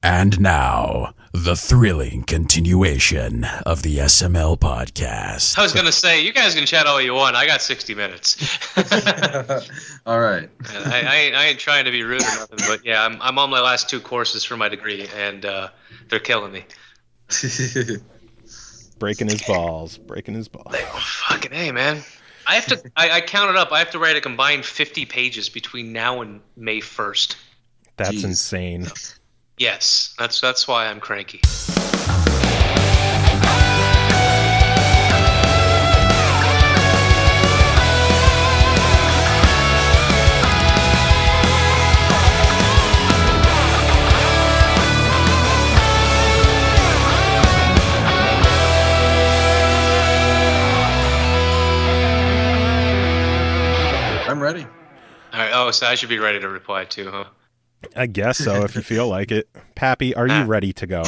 And now, the thrilling continuation of the SML podcast. I was going to say, you guys can chat all you want. I got 60 minutes. All right. I ain't trying to be rude or nothing, but yeah, I'm on my last two courses for my degree, and they're killing me. Breaking his balls. Fucking A, man. I counted up. I have to write a combined 50 pages between now and May 1st. That's Jeez. insane. Yes, that's why I'm cranky. I'm ready. All right. Oh, so I should be ready to reply too, huh? I guess so, if you feel like it. Pappy, are you ready to go?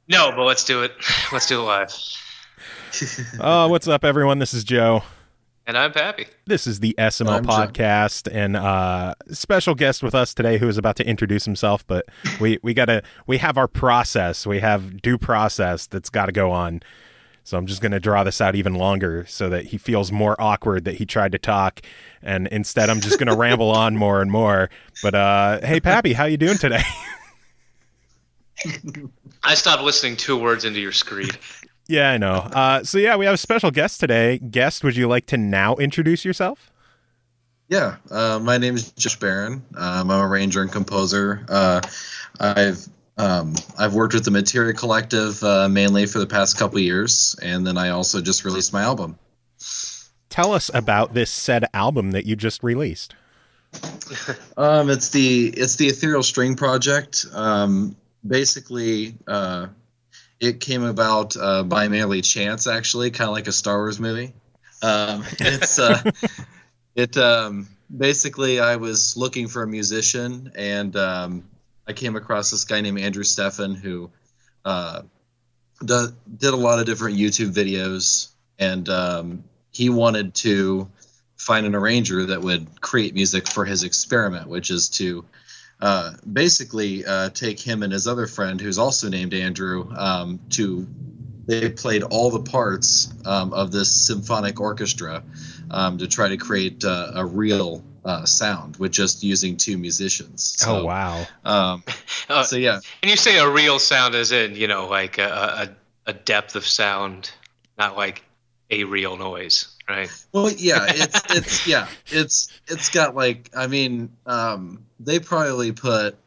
No, but let's do it. Let's do it live. What's up, everyone? This is Joe. And I'm Pappy. This is the SML I'm podcast, and special guest with us today who is about to introduce himself, but we have our process. We have due process that's got to go on. So I'm just going to draw this out even longer so that he feels more awkward that he tried to talk. And instead, I'm just going to ramble on more and more. But hey, Pappy, how you doing today? I stopped listening 2 words into your screed. Yeah, I know. So yeah, we have a special guest today. Guest, would you like to now introduce yourself? Yeah, my name is Josh Barron. I'm a arranger and composer. I've worked with the Materia Collective mainly for the past couple years, and then I also just released my album. Tell us about this said album that you just released. It's the ETHEReal String Project. Basically, it came about by merely chance, actually, kind of like a Star Wars movie. Basically, I was looking for a musician, and I came across this guy named Andrew Steffen who did a lot of different YouTube videos, and he wanted to find an arranger that would create music for his experiment, which is to basically take him and his other friend, who's also named Andrew, they played all the parts of this symphonic orchestra to try to create a real sound with just using 2 musicians. So, oh, wow. So, yeah. And you say a real sound as in, like a depth of sound, not like a real noise, right? Well, yeah, it's got like, I mean, they probably put,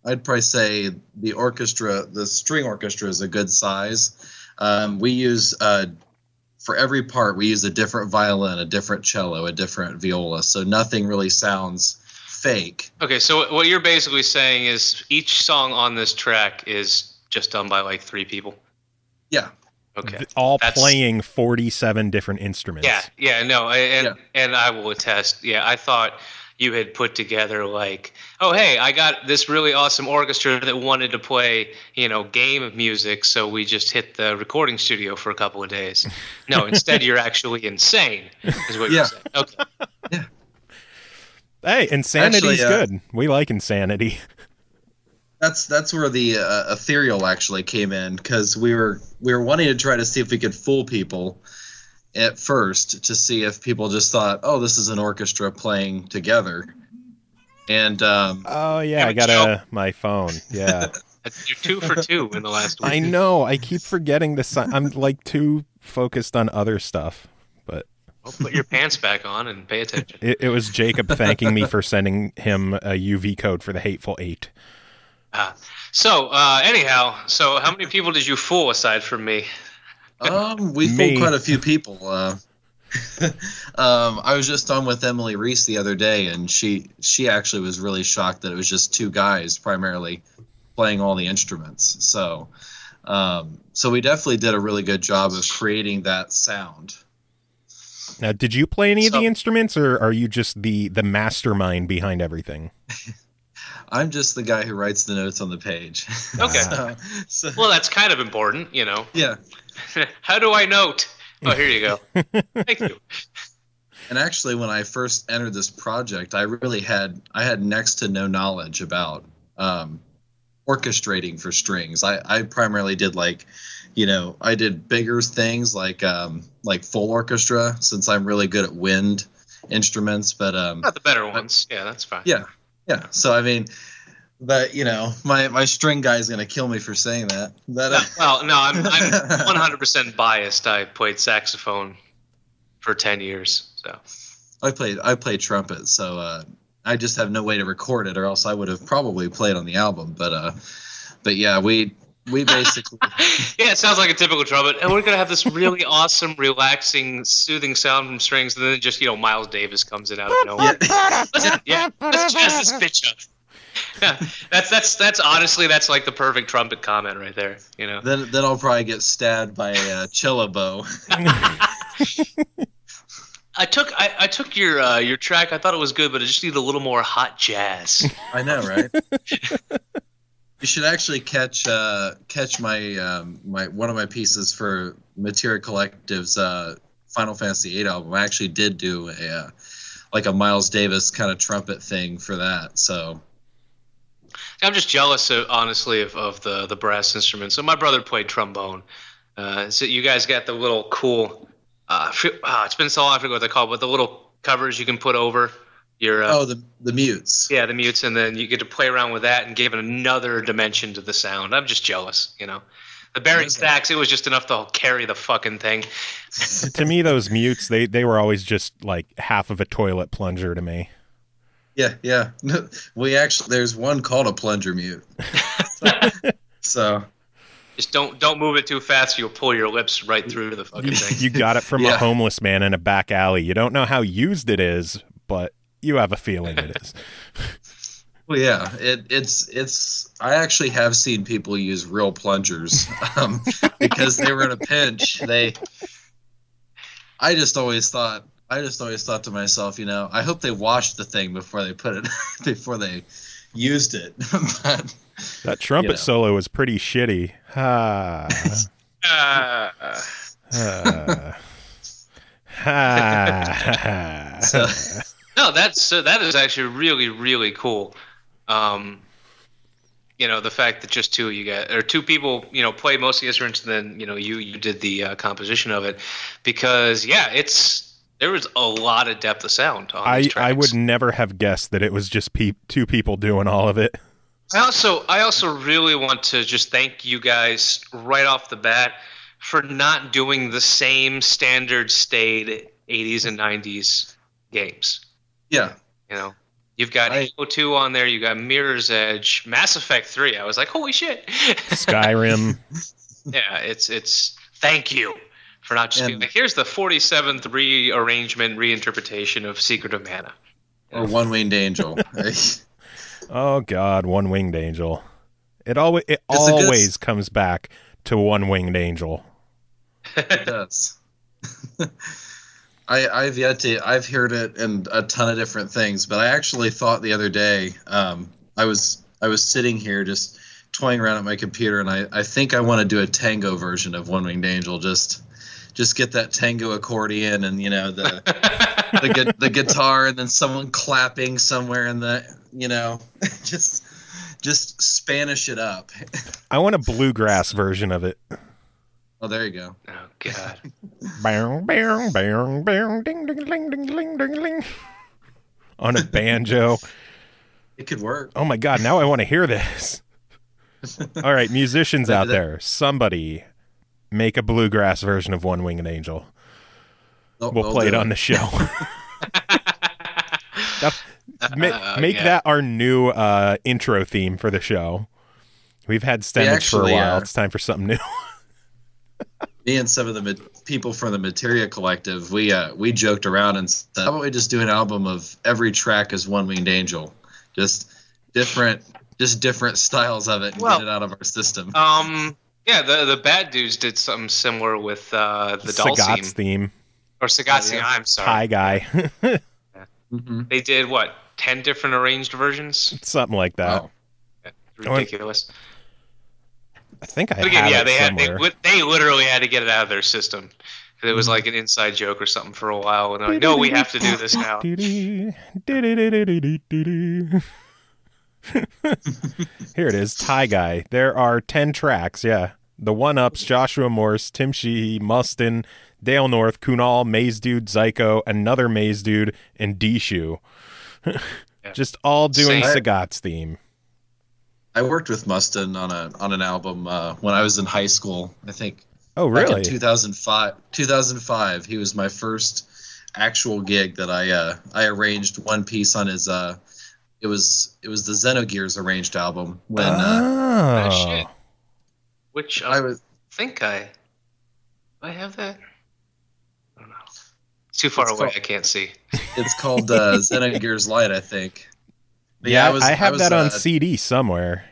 I'd probably say the string orchestra is a good size. We use, for every part, we use a different violin, a different cello, a different viola, so nothing really sounds fake. Okay, so what you're basically saying is each song on this track is just done by like 3 people? Yeah. Okay. All playing 47 different instruments. And I will attest. Yeah, I thought you had put together like, oh, hey, I got this really awesome orchestra that wanted to play, game music, so we just hit the recording studio for a couple of days. No, instead you're actually insane, is what you're saying. Okay. Yeah. Hey, insanity's good. We like insanity. That's where the ETHEReal actually came in, because we were wanting to try to see if we could fool people at first, to see if people just thought, oh, this is an orchestra playing together. And oh yeah, I got my phone. Yeah. You're 2 for 2 in the last week. I know. I keep forgetting this. I'm like too focused on other stuff. But well, put your pants back on and pay attention. It was Jacob thanking me for sending him a UV code for the Hateful Eight. Anyhow, how many people did you fool aside from me? We fooled quite a few people. I was just on with Emily Reese the other day, and she actually was really shocked that it was just 2 guys primarily playing all the instruments. So we definitely did a really good job of creating that sound. Now, did you play any of the instruments, or are you just the mastermind behind everything? I'm just the guy who writes the notes on the page. Okay. Well, that's kind of important, Yeah. How do I note? Oh, here you go. Thank you. And actually, when I first entered this project, I had next to no knowledge about orchestrating for strings. I primarily did like, I did bigger things like full orchestra, since I'm really good at wind instruments, but not the better ones. Yeah, that's fine. Yeah. So I mean, that my string guy is gonna kill me for saying that. Well, no, I'm 100% biased. I played saxophone for 10 years, so I played trumpet, so I just have no way to record it, or else I would have probably played on the album. But yeah, we basically yeah, it sounds like a typical trumpet, and we're gonna have this really awesome, relaxing, soothing sound from strings, and then just Miles Davis comes in out of nowhere. Let's jazz this bitch up. Yeah, that's honestly like the perfect trumpet comment right there. Then I'll probably get stabbed by a cello bow. I took your track. I thought it was good, but it just needed a little more hot jazz. I know, right? You should actually catch my one of my pieces for Materia Collective's Final Fantasy VIII album. I actually did do a Miles Davis kind of trumpet thing for that. So I'm just jealous, honestly, of the brass instruments. So my brother played trombone. So you guys got the little cool. It's been so long I forget what they're called, but the little covers you can put over your. The mutes. Yeah, the mutes, and then you get to play around with that and give it another dimension to the sound. I'm just jealous, The buried sax, it was just enough to carry the fucking thing. To me, those mutes, they were always just like half of a toilet plunger to me. Yeah. There's one called a plunger mute. So. Just don't move it too fast, you'll pull your lips right through the fucking thing. You got it from a homeless man in a back alley. You don't know how used it is, but you have a feeling it is. Well, yeah, it's. I actually have seen people use real plungers because they were in a pinch. I just always thought to myself, I hope they washed the thing before they put it before they used it. But, that trumpet solo was pretty shitty. No, that is actually really, really cool. The fact that just two of you guys, or two people, play most of the instruments, and then you did the composition of it, because there was a lot of depth of sound on these tracks. I would never have guessed that it was just two people doing all of it. I also really want to just thank you guys right off the bat for not doing the same standard staid 80s and 90s games. Yeah. You've got Halo 2 on there, you got Mirror's Edge, Mass Effect 3. I was like, holy shit. Skyrim. Yeah, it's thank you for not just being like, here's the 47th rearrangement, reinterpretation of Secret of Mana. Or One Winged Angel. Oh God, One Winged Angel. It always comes back to One Winged Angel. It does. I've heard it in a ton of different things, but I actually thought the other day, I was sitting here just toying around at my computer, and I think I want to do a tango version of One Winged Angel. Just get that tango accordion and the guitar, and then someone clapping somewhere in the just Spanish it up. I want a bluegrass version of it. Oh, there you go. Oh God. Bang, bang, bang, bang, ding, ding, ding, ding, ding, ding, ding. On a banjo. It could work. Oh my God, now I want to hear this. All right, musicians out there, somebody make a bluegrass version of One Winged Angel. We'll play it on the show. Make that our new intro theme for the show. We've had Stemmage for a while. It's time for something new. Me and some of the people from the Materia Collective, we joked around and said, how about we just do an album of every track as One Winged Angel? Just different styles of it and get it out of our system. Yeah, the Bad Dudes did something similar with the Sagat's theme. Or Sagat's theme, I'm sorry. Hi Guy. Yeah. Mm-hmm. They did, 10 different arranged versions? Something like that. Wow. Yeah, ridiculous. I think they literally had to get it out of their system. It was like an inside joke or something for a while. And they're like, no, we have to do this now. Here it is, Tie Guy. There are 10 tracks, yeah. The One-Ups, Joshua Morse, Tim Sheehy, Mustin, Dale North, Kunal, Maze Dude, Zyko, Another Maze Dude, and Dishu. Just all doing Sagat's theme. I worked with Mustin on an album when I was in high school, I think. Oh, really? Back in 2005, he was my first actual gig that I arranged one piece on his it was the Xenogears arranged album when shit. Which I think I have that. I don't know. It's too far away. I can't see. It's called Xenogears Light, I think. But yeah, I have that on CD somewhere.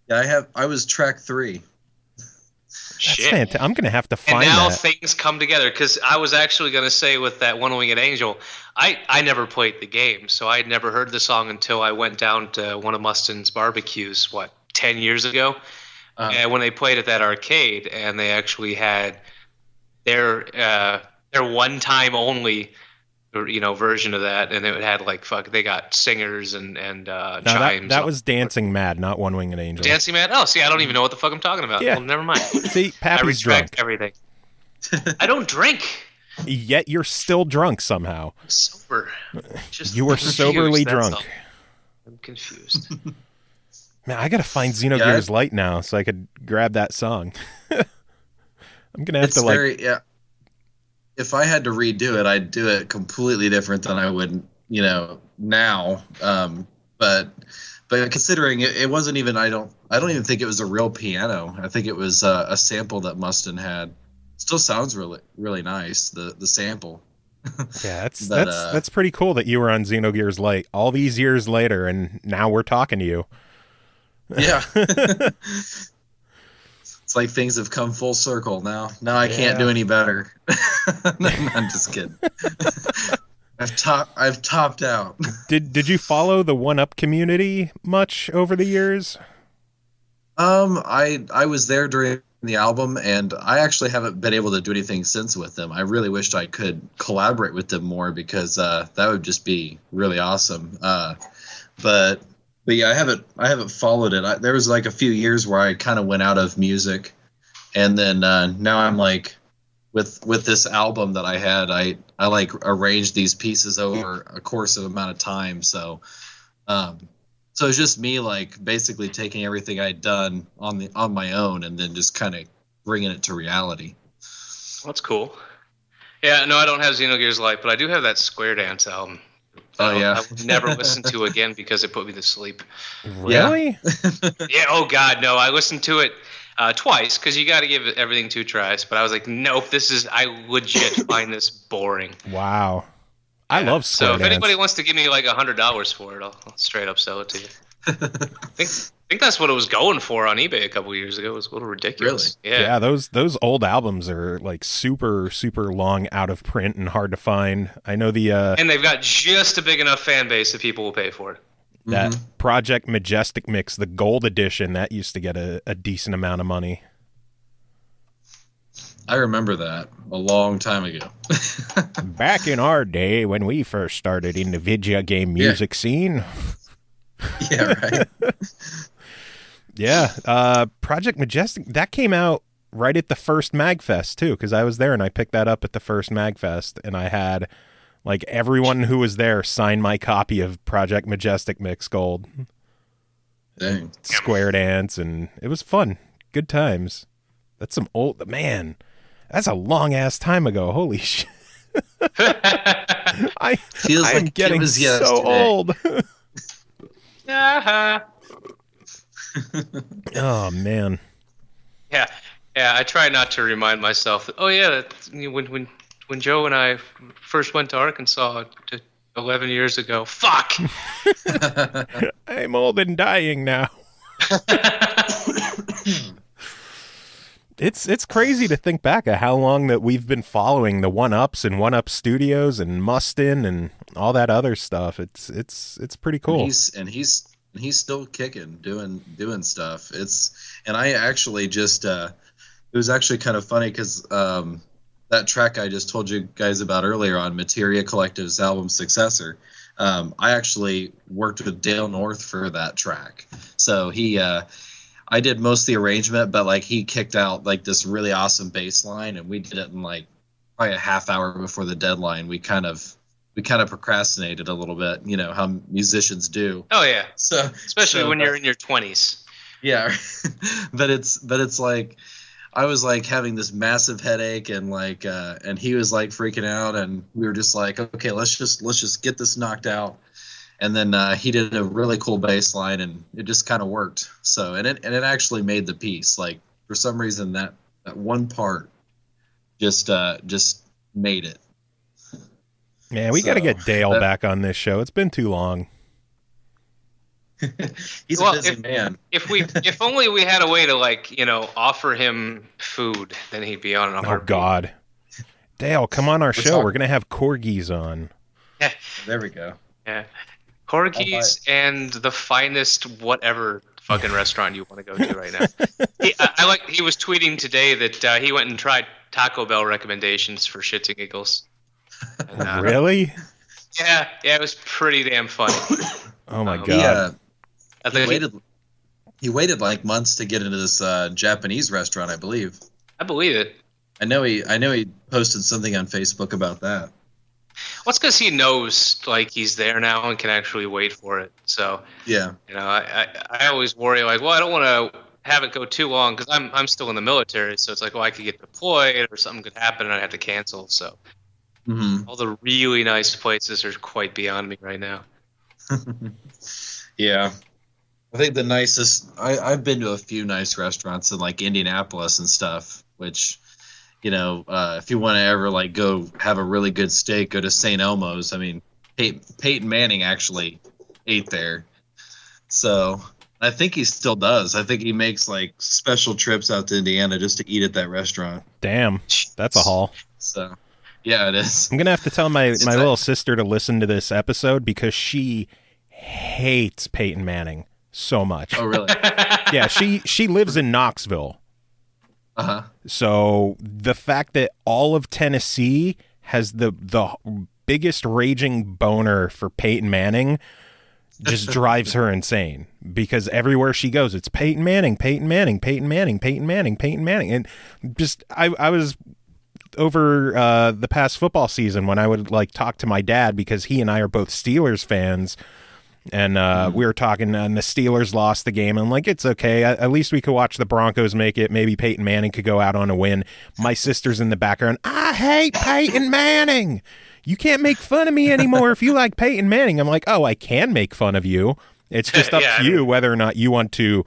Yeah, I was track 3. Shit. I'm going to have to find that. And now things come together, because I was actually going to say with that One Winged Angel, I never played the game, so I had never heard the song until I went down to one of Mustin's barbecues, 10 years ago? And when they played at that arcade, and they actually had their one-time only version of that, and it had they got singers and chimes. That was Dancing Mad, not One Winged Angel. Dancing Mad? Oh, see, I don't even know what the fuck I'm talking about. Yeah. Well, never mind. See, Pappy's drunk. Everything. I don't drink. Yet you're still drunk somehow. I'm sober. You were soberly drunk. I'm confused. Man, I gotta find Xenogears Light now so I could grab that song. I'm gonna have to if I had to redo it, I'd do it completely different than I would, now. But considering it wasn't even, I don't even think it was a real piano. I think it was a sample that Mustin had. Still sounds really, really nice. The sample. Yeah, that's pretty cool that you were on Xenogears Light all these years later, and now we're talking to you. Yeah. It's like things have come full circle now. Now I can't do any better. No, I'm just kidding. I've topped out. Did you follow the One-Up community much over the years? I was there during the album, and I actually haven't been able to do anything since with them. I really wished I could collaborate with them more, because that would just be really awesome. But yeah, I haven't followed it. There was a few years where I kind of went out of music, and then now I'm with this album that I had, I arranged these pieces over a course of amount of time. So it's just me basically taking everything I'd done on my own and then just kind of bringing it to reality. That's cool. Yeah, no, I don't have Xenogears Light, but I do have that Square Dance album. Oh yeah, I would never listen to again because it put me to sleep. Really? Yeah. Oh God, no. I listened to it twice, because you got to give everything 2 tries. But I was like, nope. I legit find this boring. Wow. I love Square Dance. So if anybody wants to give me $100 for it, I'll straight up sell it to you. I think that's what it was going for on eBay a couple years ago. It was a little ridiculous. Really? Yeah. Those old albums are super super long, out of print, and hard to find. I know and they've got just a big enough fan base that people will pay for it. That Project Majestic mix, the gold edition, that used to get a decent amount of money. I remember that a long time ago. Back in our day when we first started in the video game music scene. Yeah, right. Yeah, Project Majestic, that came out right at the first MagFest too, because I was there and I picked that up at the first MagFest, and I had everyone who was there sign my copy of Project Majestic Mix Gold. Dang. Square Dance, and it was fun. Good times. That's some old, man, that's a long ass time ago. Holy shit. I'm getting so old. Oh man. Yeah. I try not to remind myself that. Oh yeah, when Joe and I first went to Arkansas 11 years ago. Fuck. I'm old and dying now. It's crazy to think back at how long that we've been following the One-Ups and One-Up Studios and Mustin and all that other stuff. It's pretty cool. And he's still kicking, doing stuff. And I actually just it was actually kind of funny because that track I just told you guys about earlier on Materia Collective's album Successor, I actually worked with Dale North for that track. So I did most of the arrangement, but like he kicked out like this really awesome bass line, and we did it in like probably a half hour before the deadline. We kind of procrastinated a little bit, you know how musicians do. Oh yeah. So especially when you're in your 20s. Yeah. but it's like I was like having this massive headache, and like and he was like freaking out, and we were just like, okay, let's just get this knocked out. And then he did a really cool bass line, and it just kind of worked. So and it actually made the piece. Like for some reason that one part just made it. Man, we got to get Dale back on this show. It's been too long. He's a busy man. If only we had a way to like, you know, offer him food, then he'd be on a heartbeat. Oh God, Dale, come on our show. We're gonna have corgis on. Yeah, there we go. Yeah, corgis and the finest whatever fucking restaurant you want to go to right now. He was tweeting today that he went and tried Taco Bell recommendations for shits and giggles. And, really? Yeah, it was pretty damn funny. Oh my God. He waited like months to get into this Japanese restaurant, I believe. I believe it. I know he posted something on Facebook about that. Well, it's because he knows like he's there now and can actually wait for it. So yeah, you know, I always worry like, well, I don't want to have it go too long because I'm still in the military, so it's like, well, I could get deployed or something could happen and I'd have to cancel. So all the really nice places are quite beyond me right now. Yeah. I think the nicest I've been to a few nice restaurants in like Indianapolis and stuff, which, you know, if you want to ever like go have a really good steak, go to St. Elmo's. I mean, Peyton Manning actually ate there. So I think he still does. I think he makes like special trips out to Indiana just to eat at that restaurant. Damn, that's a haul. So yeah, it is. I'm going to have to tell my little sister to listen to this episode because she hates Peyton Manning so much. Oh, really? Yeah, she lives in Knoxville. Uh-huh. So the fact that all of Tennessee has the biggest raging boner for Peyton Manning just drives her insane because everywhere she goes, it's Peyton Manning, Peyton Manning, Peyton Manning, Peyton Manning, Peyton Manning. And just, I was over the past football season when I would like talk to my dad because he and I are both Steelers fans. And we were talking, and the Steelers lost the game. And I'm like, it's okay. At least we could watch the Broncos make it. Maybe Peyton Manning could go out on a win. My sister's in the background. I hate Peyton Manning. You can't make fun of me anymore if you like Peyton Manning. I'm like, oh, I can make fun of you. It's just up to you whether or not you want to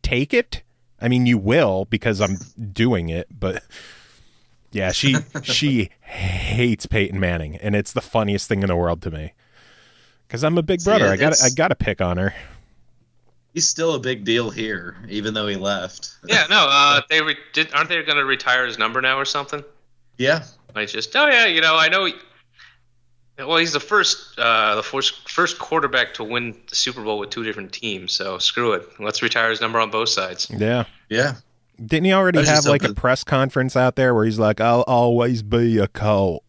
take it. I mean, you will because I'm doing it. But yeah, she hates Peyton Manning, and it's the funniest thing in the world to me. Because I'm a big brother. Yeah, I got to pick on her. He's still a big deal here, even though he left. Yeah, no, aren't they going to retire his number now or something? Yeah. I just, you know, I know. Well, he's the first quarterback to win the Super Bowl with two different teams. So screw it. Let's retire his number on both sides. Yeah. Yeah. Didn't he already have like a press conference out there where he's like, "I'll always be a Colt"?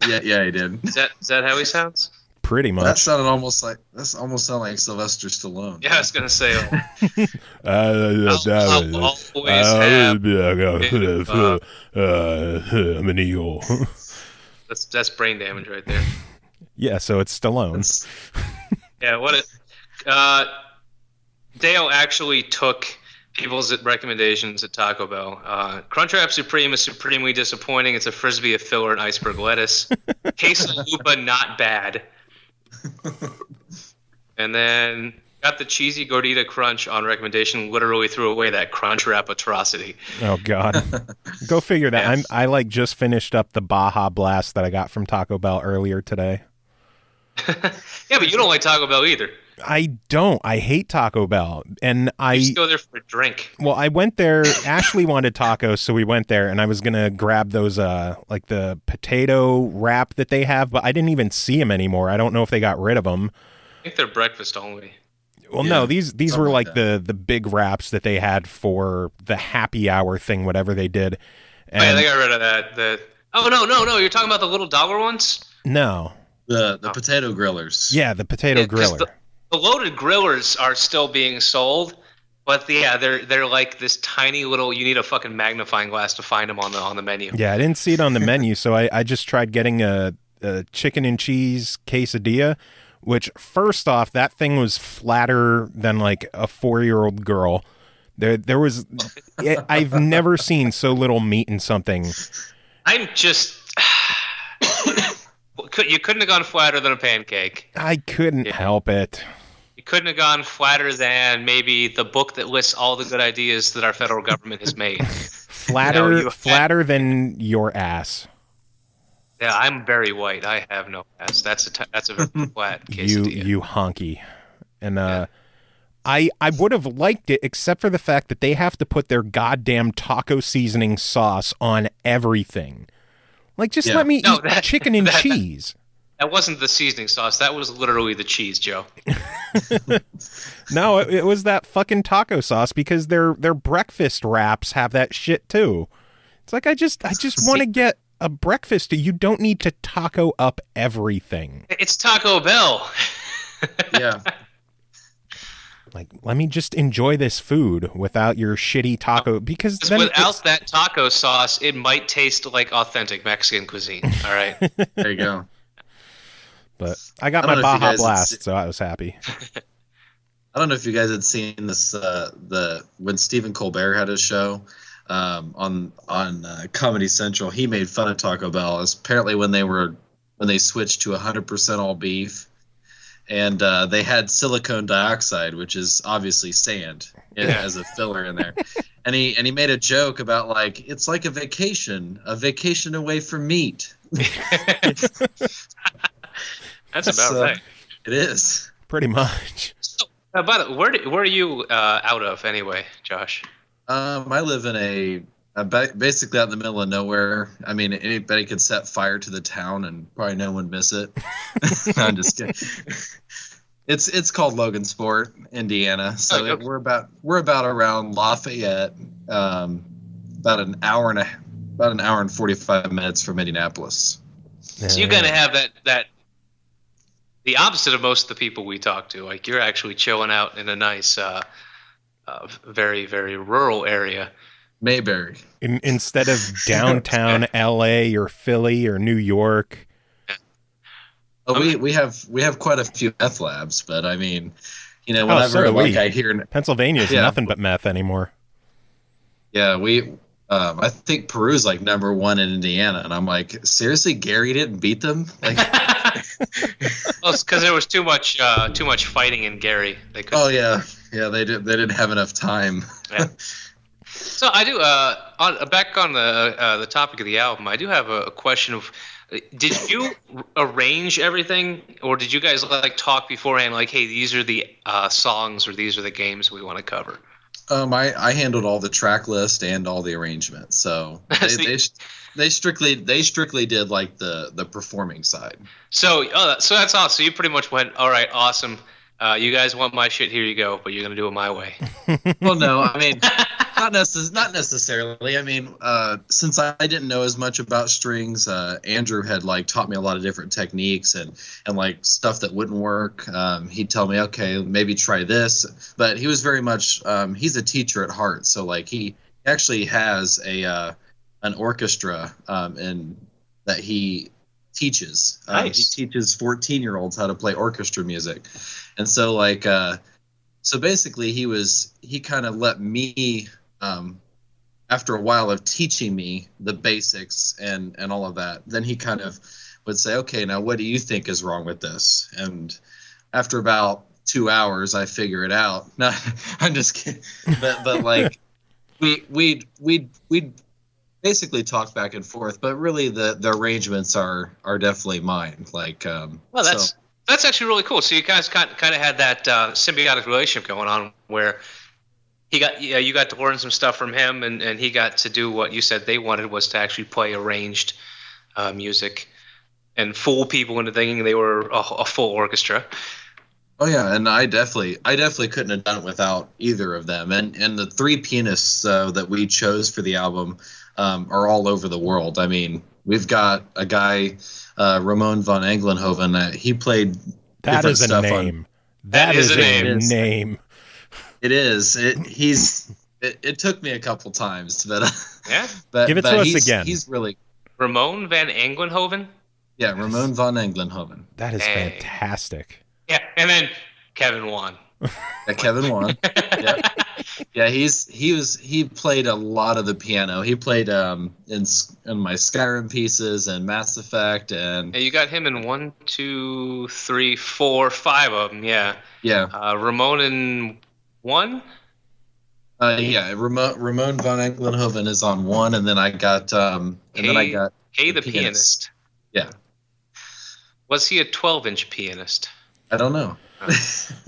Yeah, he did. Is that how he sounds? Pretty much. That almost sounded like Sylvester Stallone. Yeah, I was gonna say. I'm an eagle. That's brain damage right there. Yeah, so it's Stallone. Yeah, Dale actually took people's recommendations at Taco Bell. Crunchwrap Supreme is supremely disappointing. It's a frisbee of filler and iceberg lettuce. Quesalupa, not bad. And then got the cheesy gordita crunch on recommendation. Literally threw away that Crunchwrap atrocity. Oh God, go figure that. Yeah. I like just finished up the Baja Blast that I got from Taco Bell earlier today. Yeah, but you don't like Taco Bell either. I don't. I hate Taco Bell, and You just go there for a drink. Well, I went there. Ashley wanted tacos, so we went there, and I was gonna grab those, like the potato wrap that they have, but I didn't even see them anymore. I don't know if they got rid of them. I think they're breakfast only. Well, no, these were like the big wraps that they had for the happy hour thing, whatever they did. And they got rid of that. Oh no! You're talking about the little dollar ones? No. The potato grillers. Yeah, the potato griller. The loaded grillers are still being sold, but they're like this tiny little. You need a fucking magnifying glass to find them on the menu. Yeah, I didn't see it on the menu, so I just tried getting a chicken and cheese quesadilla. Which, first off, that thing was flatter than like a 4-year-old girl. There was, I've never seen so little meat in something. I'm just, you couldn't have gone flatter than a pancake. I couldn't help it. You couldn't have gone flatter than maybe the book that lists all the good ideas that our federal government has made. Flatter than your ass. Yeah, I'm very white. I have no ass. That's a very flat quesadilla. You honky. And I would have liked it, except for the fact that they have to put their goddamn taco seasoning sauce on everything. Like, just let me eat chicken and cheese. That wasn't the seasoning sauce. That was literally the cheese, Joe. No, it was that fucking taco sauce, because their breakfast wraps have that shit too. It's like I just want to get a breakfast. You don't need to taco up everything. It's Taco Bell. Yeah. Like, let me just enjoy this food without your shitty taco, because then without that taco sauce, it might taste like authentic Mexican cuisine. All right. There you go. But I got my Baja Blast, so I was happy. I don't know if you guys had seen this when Stephen Colbert had his show on Comedy Central. He made fun of Taco Bell. Apparently when they switched to 100% all beef, and they had silicone dioxide, which is obviously sand, as a filler in there. And he made a joke about, like, it's like a vacation away from meat. That's about right. It is pretty much. So, by the way, where are you out of anyway, Josh? I live in basically out in the middle of nowhere. I mean, anybody could set fire to the town and probably no one would miss it. No, I'm just kidding. It's called Logansport, Indiana. So we're about around Lafayette, about an hour and 45 minutes from Indianapolis. So you're gonna have that the opposite of most of the people we talk to. Like, you're actually chilling out in a nice, very, very rural area. Mayberry. Instead of downtown LA or Philly or New York. Oh, we have quite a few meth labs, but I mean, whenever I hear Pennsylvania's nothing but meth anymore. Yeah, I think Peru's like number 1 in Indiana, and I'm like, seriously, Gary didn't beat them? Like, well, it's because there was too much fighting in Gary. They didn't have enough time. Yeah. So I do. Back on the topic of the album, I do have a question of: did you arrange everything, or did you guys like talk beforehand? Like, hey, these are the songs, or these are the games we want to cover. I handled all the track list and all the arrangements, so they strictly did like the performing side. So that's awesome. So you pretty much went, all right, awesome. You guys want my shit? Here you go, but you're gonna do it my way. Well, no, I mean, not necessarily. I mean, since I didn't know as much about strings, Andrew had like taught me a lot of different techniques and like stuff that wouldn't work. He'd tell me, okay, maybe try this. But he was very much he's a teacher at heart, so like he actually has an orchestra and that he teaches. Nice. He teaches 14-year-olds how to play orchestra music. And so like so basically he kind of let me after a while of teaching me the basics and all of that, then he kind of would say, okay, now what do you think is wrong with this? And after about 2 hours I figure it out. No, I'm just kidding. But like we basically talk back and forth, but really the arrangements are definitely mine. Like well, that's actually really cool. So you guys kind of had that symbiotic relationship going on where you got to learn some stuff from him, and he got to do what you said they wanted, was to actually play arranged music and fool people into thinking they were a full orchestra. Oh yeah, and I definitely couldn't have done it without either of them. And the 3 pianists that we chose for the album are all over the world. I mean, We've got a guy, Ramon von Englenhoven. He played That different is a stuff name. on. That is a name. name. It is. It took me a couple times, but Yeah. but Give it to us again. He's really Ramon van Englenhoven. yeah, Ramon von Englenhoven. That is Hey. fantastic. Yeah, and then Kevin Wan. Yeah, Kevin Wan. Yeah, he played a lot of the piano. He played in my Skyrim pieces and Mass Effect and Yeah, you got him in 1, 2, 3, 4, 5 of them. Yeah. yeah. Ramon in 1. Ramon von Englenhoven is on 1, and then I got Hey, the pianist. Yeah, Was he a 12-inch pianist? I don't know.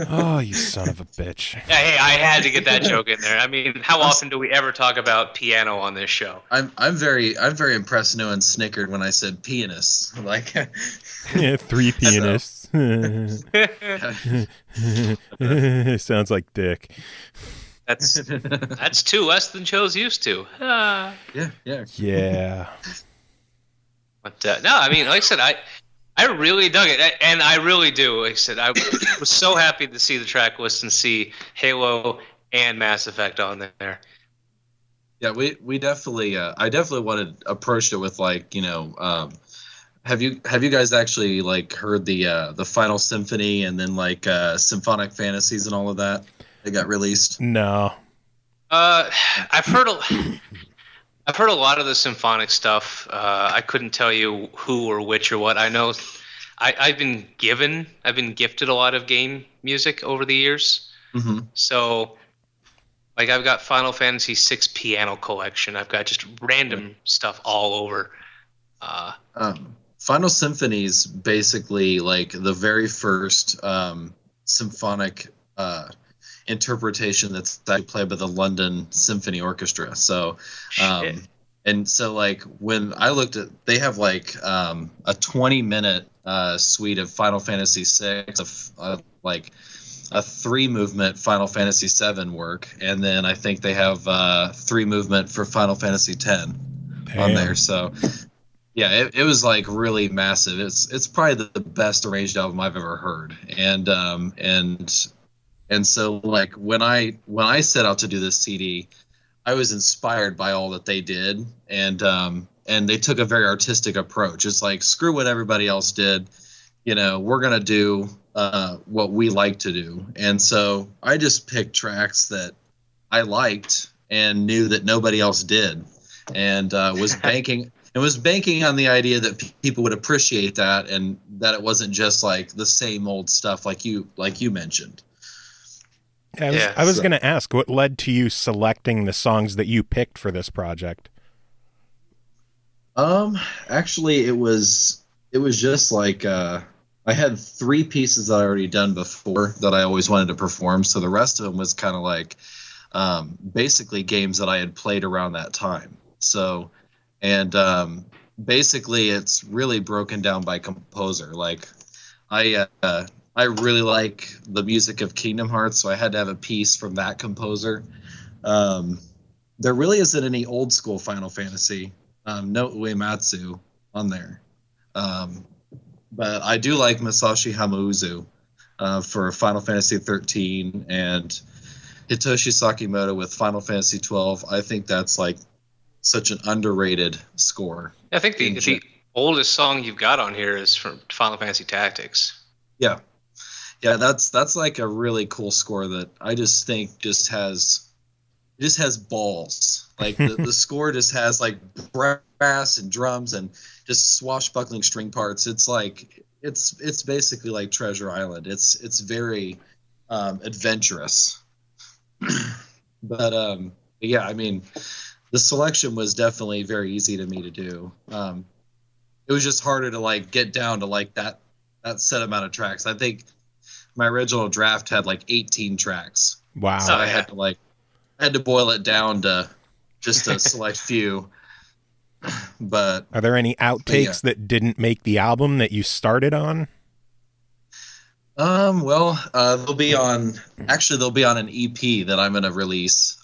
Oh, you son of a bitch. Yeah, hey, I had to get that joke in there. I mean, how often do we ever talk about piano on this show? I'm very impressed. No one snickered when I said pianist. Like, Yeah, 3 pianists. Sounds like dick. That's 2 less than Joe's used to. yeah. Yeah. But no, I mean, like I said, I really dug it, and I really do. Like I said, I was so happy to see the track list and see Halo and Mass Effect on there. Yeah, we definitely. I definitely wanted approached it with like, have you guys actually like heard the Final Symphony and then like Symphonic Fantasies and all of that got released? No. I've heard a lot of the symphonic stuff. I couldn't tell you who or which or what. I know I've been gifted a lot of game music over the years. Mm-hmm. So, like, I've got Final Fantasy VI piano collection. I've got just random stuff all over. Final Symphony's basically like the very first symphonic interpretation that's actually played by the London Symphony Orchestra. So, and so like when I looked at, they have like a 20-minute suite of Final Fantasy VI, like a 3-movement Final Fantasy VII work, and then I think they have 3-movement for Final Fantasy X on there. So, yeah, it was like really massive. It's probably the best arranged album I've ever heard, and so like when I set out to do this CD, I was inspired by all that they did, and they took a very artistic approach. It's like, screw what everybody else did, we're gonna do what we like to do. And so I just picked tracks that I liked and knew that nobody else did, and was banking on the idea that people would appreciate that, and that it wasn't just like the same old stuff like you mentioned. I was going to ask, what led to you selecting the songs that you picked for this project? Actually, it was just like I had 3 pieces that I already done before that I always wanted to perform. So the rest of them was kind of like basically games that I had played around that time. So, and basically it's really broken down by composer. Like I really like the music of Kingdom Hearts, so I had to have a piece from that composer. There really isn't any old school Final Fantasy, no Uematsu on there. But I do like Masashi Hamauzu for Final Fantasy XIII, and Hitoshi Sakimoto with Final Fantasy XII. I think that's like such an underrated score. I think the oldest song you've got on here is from Final Fantasy Tactics. Yeah, that's like a really cool score that I just think just has balls. Like the score just has like brass and drums and just swashbuckling string parts. It's like it's basically like Treasure Island. It's very adventurous. But yeah, I mean, the selection was definitely very easy to me to do. It was just harder to like get down to like that set amount of tracks. I think my original draft had like 18 tracks. Wow. So I had to boil it down to just a select few. But are there any outtakes that didn't make the album that you started on? They'll be on an EP that I'm going to release.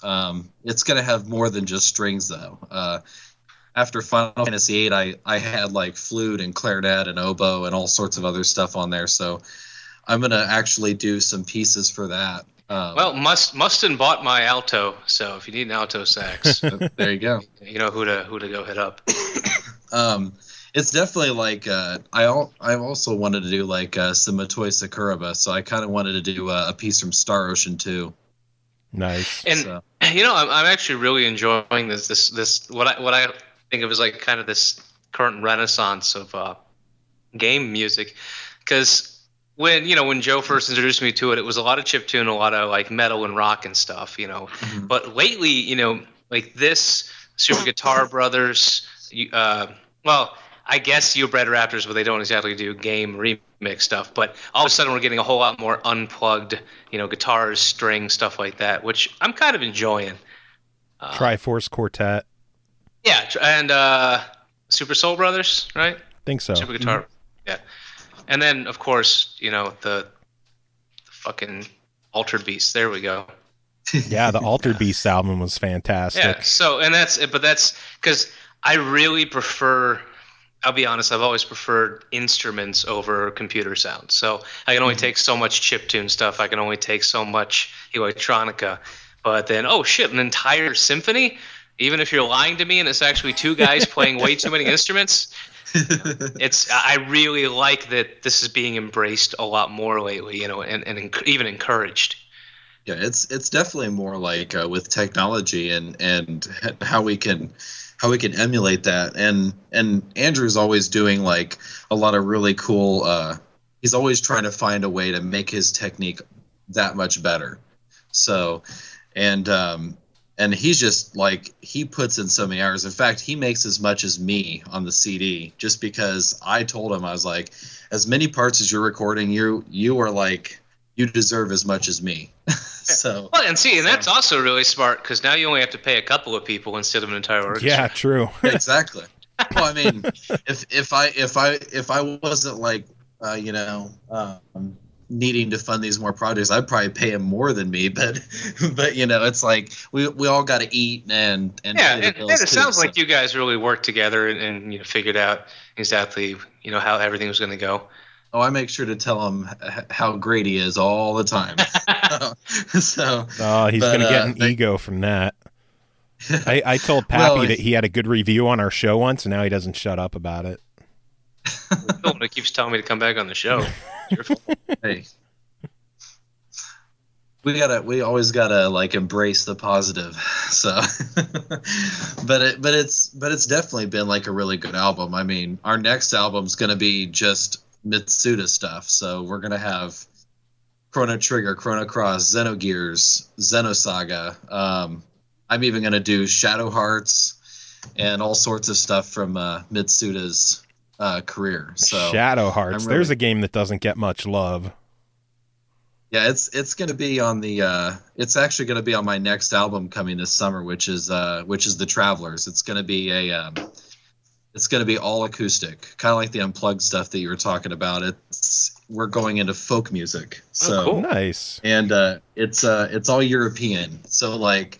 It's going to have more than just strings though. after Final Fantasy VIII, I had like flute and clarinet and oboe and all sorts of other stuff on there. So I'm gonna actually do some pieces for that. Well, Mustin bought my alto, so if you need an alto sax, there you go. you know who to go hit up. It's definitely like I also wanted to do like some Motoi Sakuraba, so I kind of wanted to do a piece from Star Ocean too. Nice. And So. I'm actually really enjoying this what I think of as like kind of this current renaissance of game music, because when Joe first introduced me to it, it was a lot of chiptune, a lot of like metal and rock and stuff, Mm-hmm. But lately, like this Super Guitar Brothers, well, I guess you Bread Raptors, but they don't exactly do game remix stuff. But all of a sudden, we're getting a whole lot more unplugged, guitars, strings, stuff like that, which I'm kind of enjoying. Triforce Quartet. Yeah, and Super Soul Brothers, right? Think so. Super Guitar, yeah. And then, of course, the fucking Altered Beast. There we go. Yeah, the Altered Beast album was fantastic. Yeah. So, that's because I really prefer. I'll be honest. I've always preferred instruments over computer sound. So I can only take so much chiptune stuff. I can only take so much electronica. But then, oh shit, an entire symphony. Even if you're lying to me and it's actually two guys playing way too many instruments. I really like that this is being embraced a lot more lately, and even encouraged. Yeah, it's definitely more like with technology and how we can emulate that. And Andrew's always doing like a lot of really cool. He's always trying to find a way to make his technique that much better. So, and he's just like, he puts in so many hours. In fact, he makes as much as me on the CD, just because I told him, I was like, as many parts as you're recording, you are like, you deserve as much as me. So, well, and that's also really smart, because now you only have to pay a couple of people instead of an entire orchestra. Yeah, true. Exactly. Well, I mean, if I wasn't like, needing to fund these more projects, I'd probably pay him more than me, but it's like we all got to eat and yeah, pay the and bills it too, sounds so. like you guys really worked together and figured out exactly how everything was going to go. Oh, I make sure to tell him how great he is all the time. So he's going to get an ego from that. I told Pappy that he had a good review on our show once, and now he doesn't shut up about it. He keeps telling me to come back on the show. Hey, we always gotta like embrace the positive. So, but it's definitely been like a really good album. I mean, our next album's gonna be just Mitsuda stuff. So we're gonna have Chrono Trigger, Chrono Cross, Xenogears, Xenosaga. I'm even gonna do Shadow Hearts and all sorts of stuff from Mitsuda's career. So Shadow Hearts. There's a game that doesn't get much love. Yeah, it's going to be on the it's actually going to be on my next album coming this summer, which is The Travelers. It's going to be it's going to be all acoustic, kind of like the unplugged stuff that you were talking about. We're going into folk music. So cool. Nice. And it's all European. So like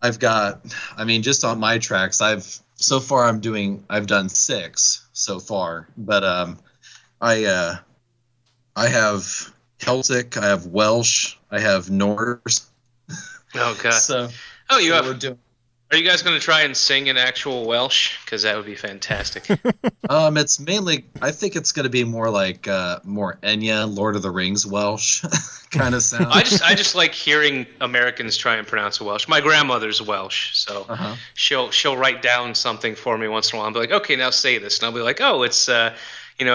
I've just on my tracks, I've done 6 so far, but I have Celtic, I have Welsh, I have Norse. Oh god. So are you guys going to try and sing in actual Welsh? Because that would be fantastic. It's mainly, I think it's going to be more like more Enya, Lord of the Rings Welsh kind of sound. I just like hearing Americans try and pronounce Welsh. My grandmother's Welsh, so she'll write down something for me once in a while and be like, okay, now say this, and I'll be like, oh, it's she's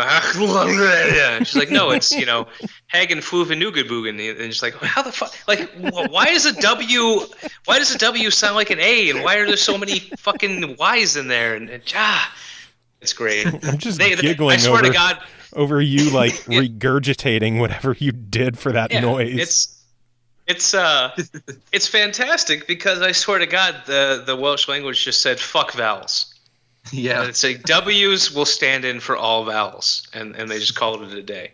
like, no, it's Hagen Fluven Nugabugen, and she's like, how the fuck, like, why does a W sound like an A, and why are there so many fucking Y's in there, and it's great. I'm just giggling. I swear to God, over you like regurgitating whatever you did for that noise. It's fantastic, because I swear to God, the Welsh language just said fuck vowels. Yeah, and it's like W's will stand in for all vowels, and they just called it a day.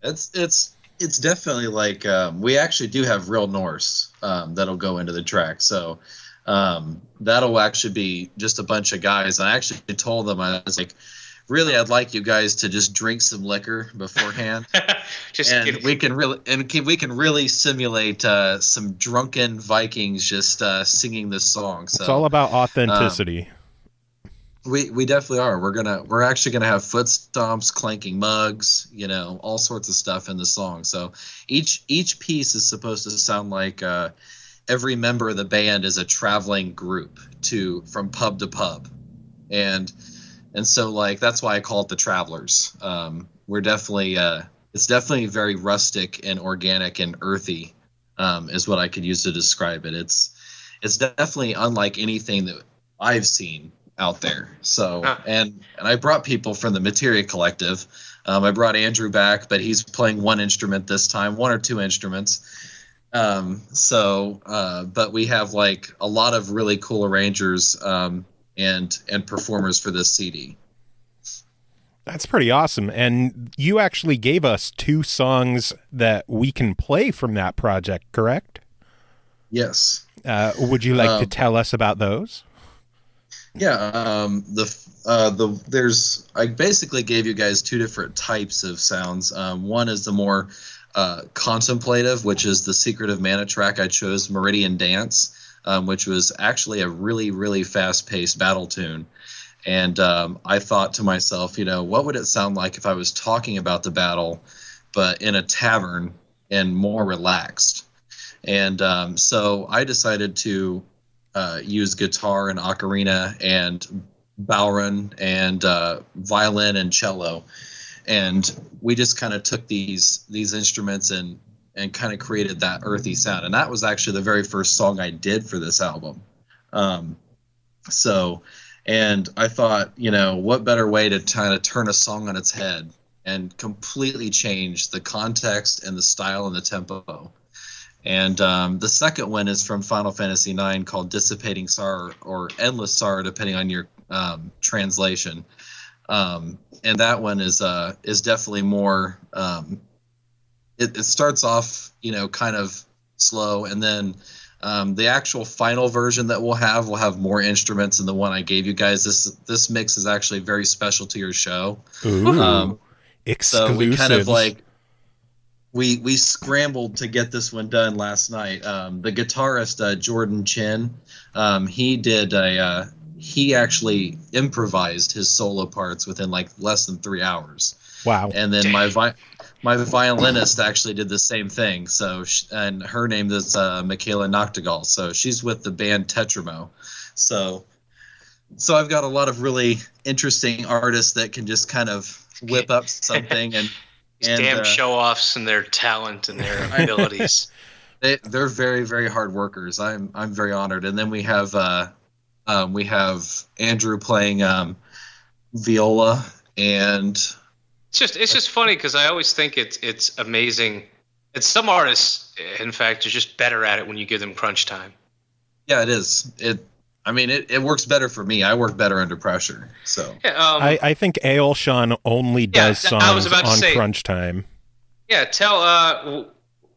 It's definitely like we actually do have real Norse that'll go into the track. So That'll actually be just a bunch of guys. And I actually told them, I was like, really, I'd like you guys to just drink some liquor beforehand, we can really simulate some drunken Vikings just singing this song. So it's all about authenticity. We definitely are. We're actually gonna have foot stomps, clanking mugs, all sorts of stuff in the song. So each piece is supposed to sound like every member of the band is a traveling group from pub to pub, and so like that's why I call it the Travelers. We're definitely it's definitely very rustic and organic and earthy, is what I could use to describe it. It's definitely unlike anything that I've seen out there. So and I brought people from the Materia Collective. I brought Andrew back, but he's playing one instrument this time, one or two instruments. But we have like a lot of really cool arrangers and performers for this CD. That's pretty awesome. And you actually gave us 2 songs that we can play from that project, correct? Yes. Would you like to tell us about those? Yeah, I basically gave you guys 2 different types of sounds. One is the more contemplative, which is the Secret of Mana track. I chose Meridian Dance, which was actually a really, really fast-paced battle tune. And I thought to myself, what would it sound like if I was talking about the battle, but in a tavern and more relaxed? And so I decided to use guitar and ocarina and bowron and violin and cello, and we just kind of took these instruments and kind of created that earthy sound. And that was actually the very first song I did for this album. And I thought, what better way to kind of turn a song on its head and completely change the context and the style and the tempo. And the second one is from Final Fantasy IX, called Dissipating Sorrow, or Endless Sorrow, depending on your translation. And that one is definitely more. It starts off, kind of slow, and then the actual final version that we'll have more instruments than the one I gave you guys. This mix is actually very special to your show. Ooh, so we kind of like. We scrambled to get this one done last night. The guitarist Jordan Chin, he actually improvised his solo parts within like less than 3 hours. Wow! And then my violinist actually did the same thing. So and her name is Michaela Noctegal. So she's with the band Tetramo. So I've got a lot of really interesting artists that can just kind of whip up something and. Damn show-offs and their talent and their abilities. They're very, very hard workers. I'm very honored. And then we have Andrew playing viola, and it's just funny because I always think it's amazing. And some artists, in fact, are just better at it when you give them crunch time. Yeah, it is. It works better for me. I work better under pressure. So yeah, I think Ailshan only does songs on crunch time. Yeah, tell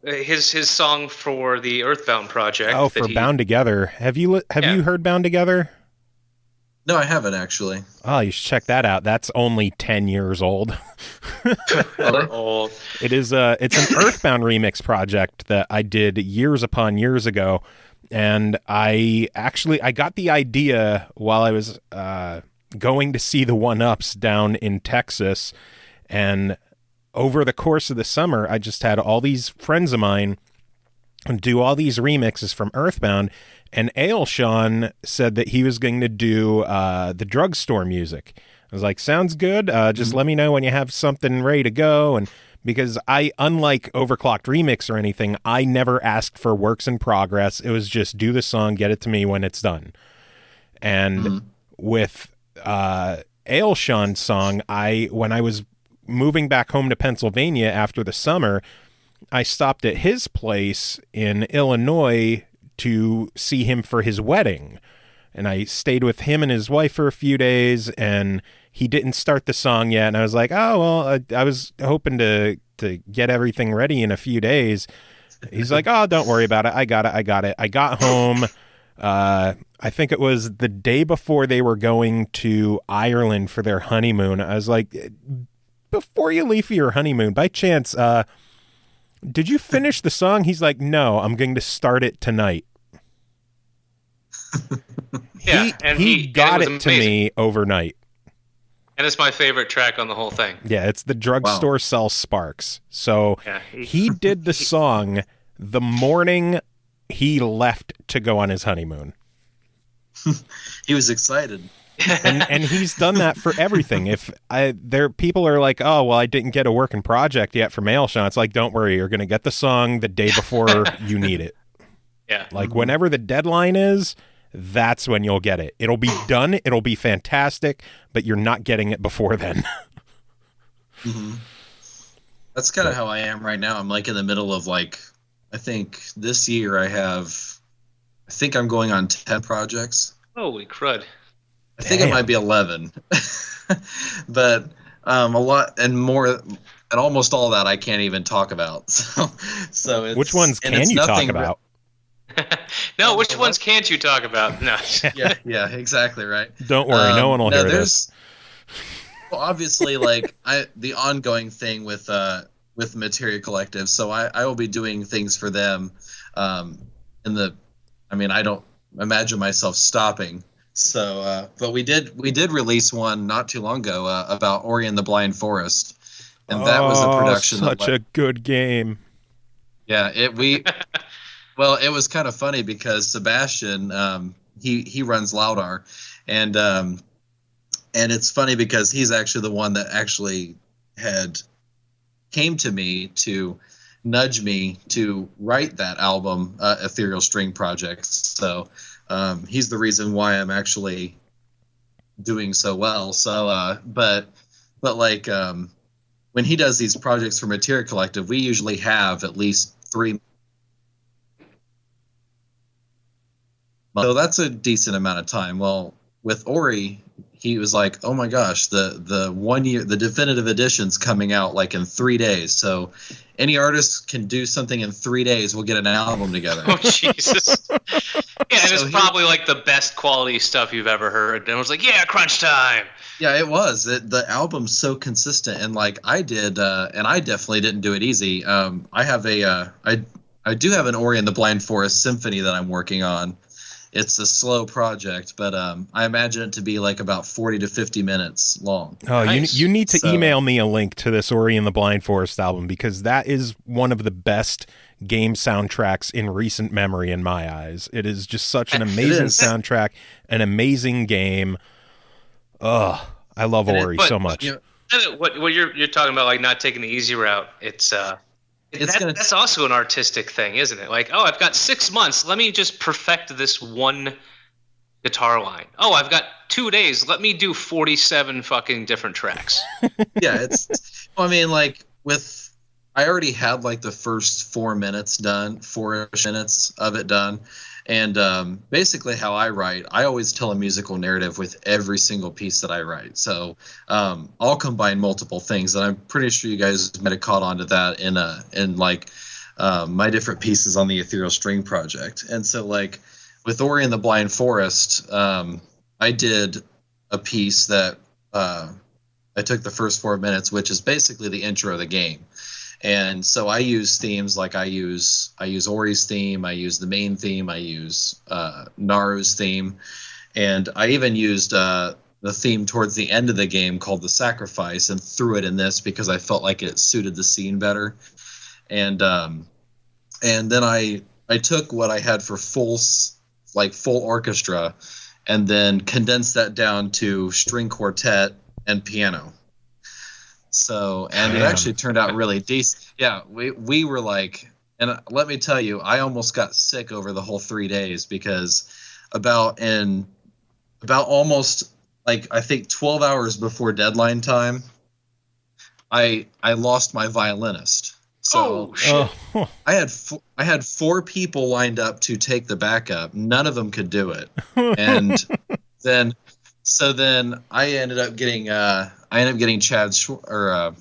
his song for the Earthbound project. Oh, for Bound Together. Have you heard Bound Together? No, I haven't actually. Oh, you should check that out. That's only 10 years old. Old. It's an Earthbound remix project that I did years upon years ago. And I got the idea while I was going to see the 1UPs down in Texas. And over the course of the summer, I just had all these friends of mine do all these remixes from Earthbound. And Ailshan said that he was going to do the drugstore music. I was like, sounds good. Just let me know when you have something ready to go. And because unlike Overclocked Remix or anything, I never asked for works in progress. It was just do the song, get it to me when it's done. And with Ailshan's song, when I was moving back home to Pennsylvania after the summer, I stopped at his place in Illinois to see him for his wedding. And I stayed with him and his wife for a few days, and he didn't start the song yet. And I was like, oh, well, I was hoping to get everything ready in a few days. He's like, oh, don't worry about it. I got it. I got home. I think it was the day before they were going to Ireland for their honeymoon. I was like, before you leave for your honeymoon, by chance, did you finish the song? He's like, no, I'm going to start it tonight. Yeah, he got it to me overnight. And it's my favorite track on the whole thing. Yeah, it's the drugstore sells sparks. So he did the song the morning he left to go on his honeymoon. He was excited. and he's done that for everything. If people are like, oh, well, I didn't get a working project yet for Mailshot. It's like, don't worry, you're going to get the song the day before you need it. Yeah. Like whenever the deadline is, that's when you'll get it. It'll be done. It'll be fantastic, but you're not getting it before then. Mm-hmm. That's kind of how I am right now. I'm like in the middle of I think this year I think I'm going on 10 projects. Holy crud. I think it might be 11. But a lot and more, and almost all that I can't even talk about. So it's, which ones can you talk about? No, which ones can't you talk about? No. yeah, exactly right. Don't worry, no one will hear this. Well, obviously, the ongoing thing with Materia Collective, so I will be doing things for them. I don't imagine myself stopping. So, but we did release one not too long ago about Ori and the Blind Forest, and that was a production. Such a good game. Yeah, well, it was kind of funny because Sebastian, he runs Loudar, and it's funny because he's actually the one that actually came to me to nudge me to write that album, ETHEReal String Project. So he's the reason why I'm actually doing so well. So, but when he does these projects for Materia Collective, we usually have at least 3. So that's a decent amount of time. Well, with Ori, he was like, "Oh my gosh, the 1 year, the definitive edition's coming out in 3 days. So any artist can do something in 3 days. We'll get an album together." Oh Jesus! Yeah, and it's probably the best quality stuff you've ever heard. And I was like, "Yeah, crunch time." Yeah, it was. The album's so consistent, and I did, and I definitely didn't do it easy. I have I do have an Ori and the Blind Forest symphony that I'm working on. It's a slow project, but I imagine it to be about 40 to 50 minutes long. Oh, nice. You need to email me a link to this Ori and the Blind Forest album, because that is one of the best game soundtracks in recent memory in my eyes. It is just such an amazing soundtrack, an amazing game. Ugh, I love Ori so much. What you're talking about, not taking the easy route, that's also an artistic thing, isn't it? I've got 6 months. Let me just perfect this one guitar line. Oh, I've got 2 days. Let me do 47 fucking different tracks. Yeah, I already had the first 4 minutes done, 4-ish minutes of it done. And basically how I write, I always tell a musical narrative with every single piece that I write. So I'll combine multiple things, and I'm pretty sure you guys might have caught on to that in my different pieces on the ETHEReal String Project. And so with Ori and the Blind Forest, I did a piece that I took the first 4 minutes, which is basically the intro of the game. And so I use themes I use Ori's theme, I use the main theme, I use Naru's theme, and I even used the theme towards the end of the game called The Sacrifice and threw it in this because I felt like it suited the scene better. And then I took what I had for full orchestra and then condensed that down to string quartet and piano. So, and it actually turned out really decent. Yeah, we were and let me tell you, I almost got sick over the whole 3 days because about almost I think 12 hours before deadline time, I lost my violinist. So I had 4 people lined up to take the backup. None of them could do it, and then I ended up getting Chad one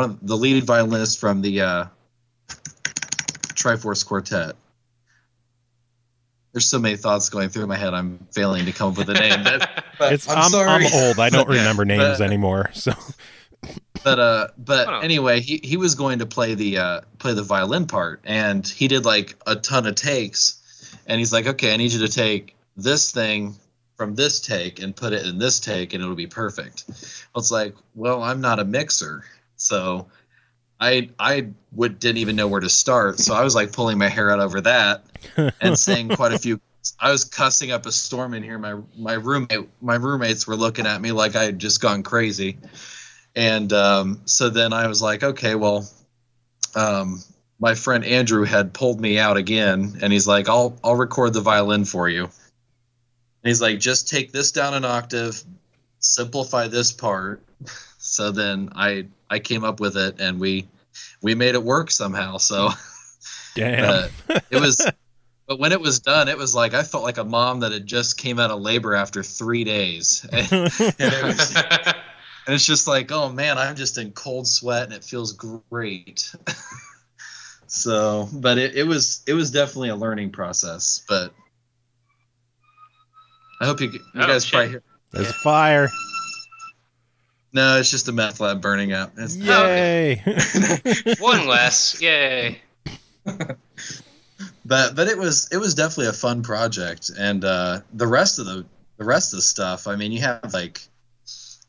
of the lead violinists from the Triforce Quartet. there's so many thoughts going through my head. I'm failing to come up with a name. But I'm sorry. I'm old. I don't remember names anymore. So, but anyway, he was going to play the violin part, and he did like a ton of takes, and he's like, okay, I need you to take this thing from this take and put it in this take, and it'll be perfect. Well, it's like, well, I'm not a mixer, so I didn't even know where to start. So I was like pulling my hair out over that and saying quite a few. I was cussing up a storm in here. My roommates were looking at me like I had just gone crazy. And so then I was like, okay, well, my friend Andrew had pulled me out again, and he's like, I'll record the violin for you. And he's like, just take this down an octave, simplify this part. So then I came up with it, and we made it work somehow. So damn. But when it was done, it was like I felt like a mom that had just came out of labor after 3 days. And it's just like, oh man, I'm just in cold sweat, and it feels great. So, but it was definitely a learning process. But I hope you guys probably hear. There's fire. No, it's just a meth lab burning up. Yay! One less. Yay! But it was definitely a fun project, and the rest of the stuff. I mean, you have like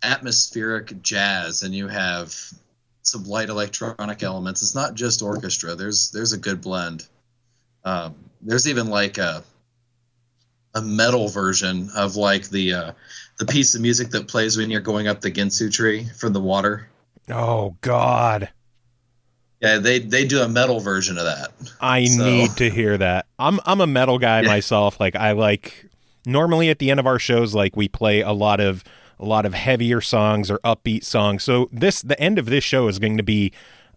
atmospheric jazz, and you have some light electronic elements. It's not just orchestra. There's a good blend. There's even like a metal version of like the piece of music that plays when you're going up the Ginsu tree from the water. Oh God. Yeah, they do a metal version of that. I need to hear that. I'm a metal guy myself. Like normally at the end of our shows, like we play a lot of heavier songs or upbeat songs. So the end of this show is going to be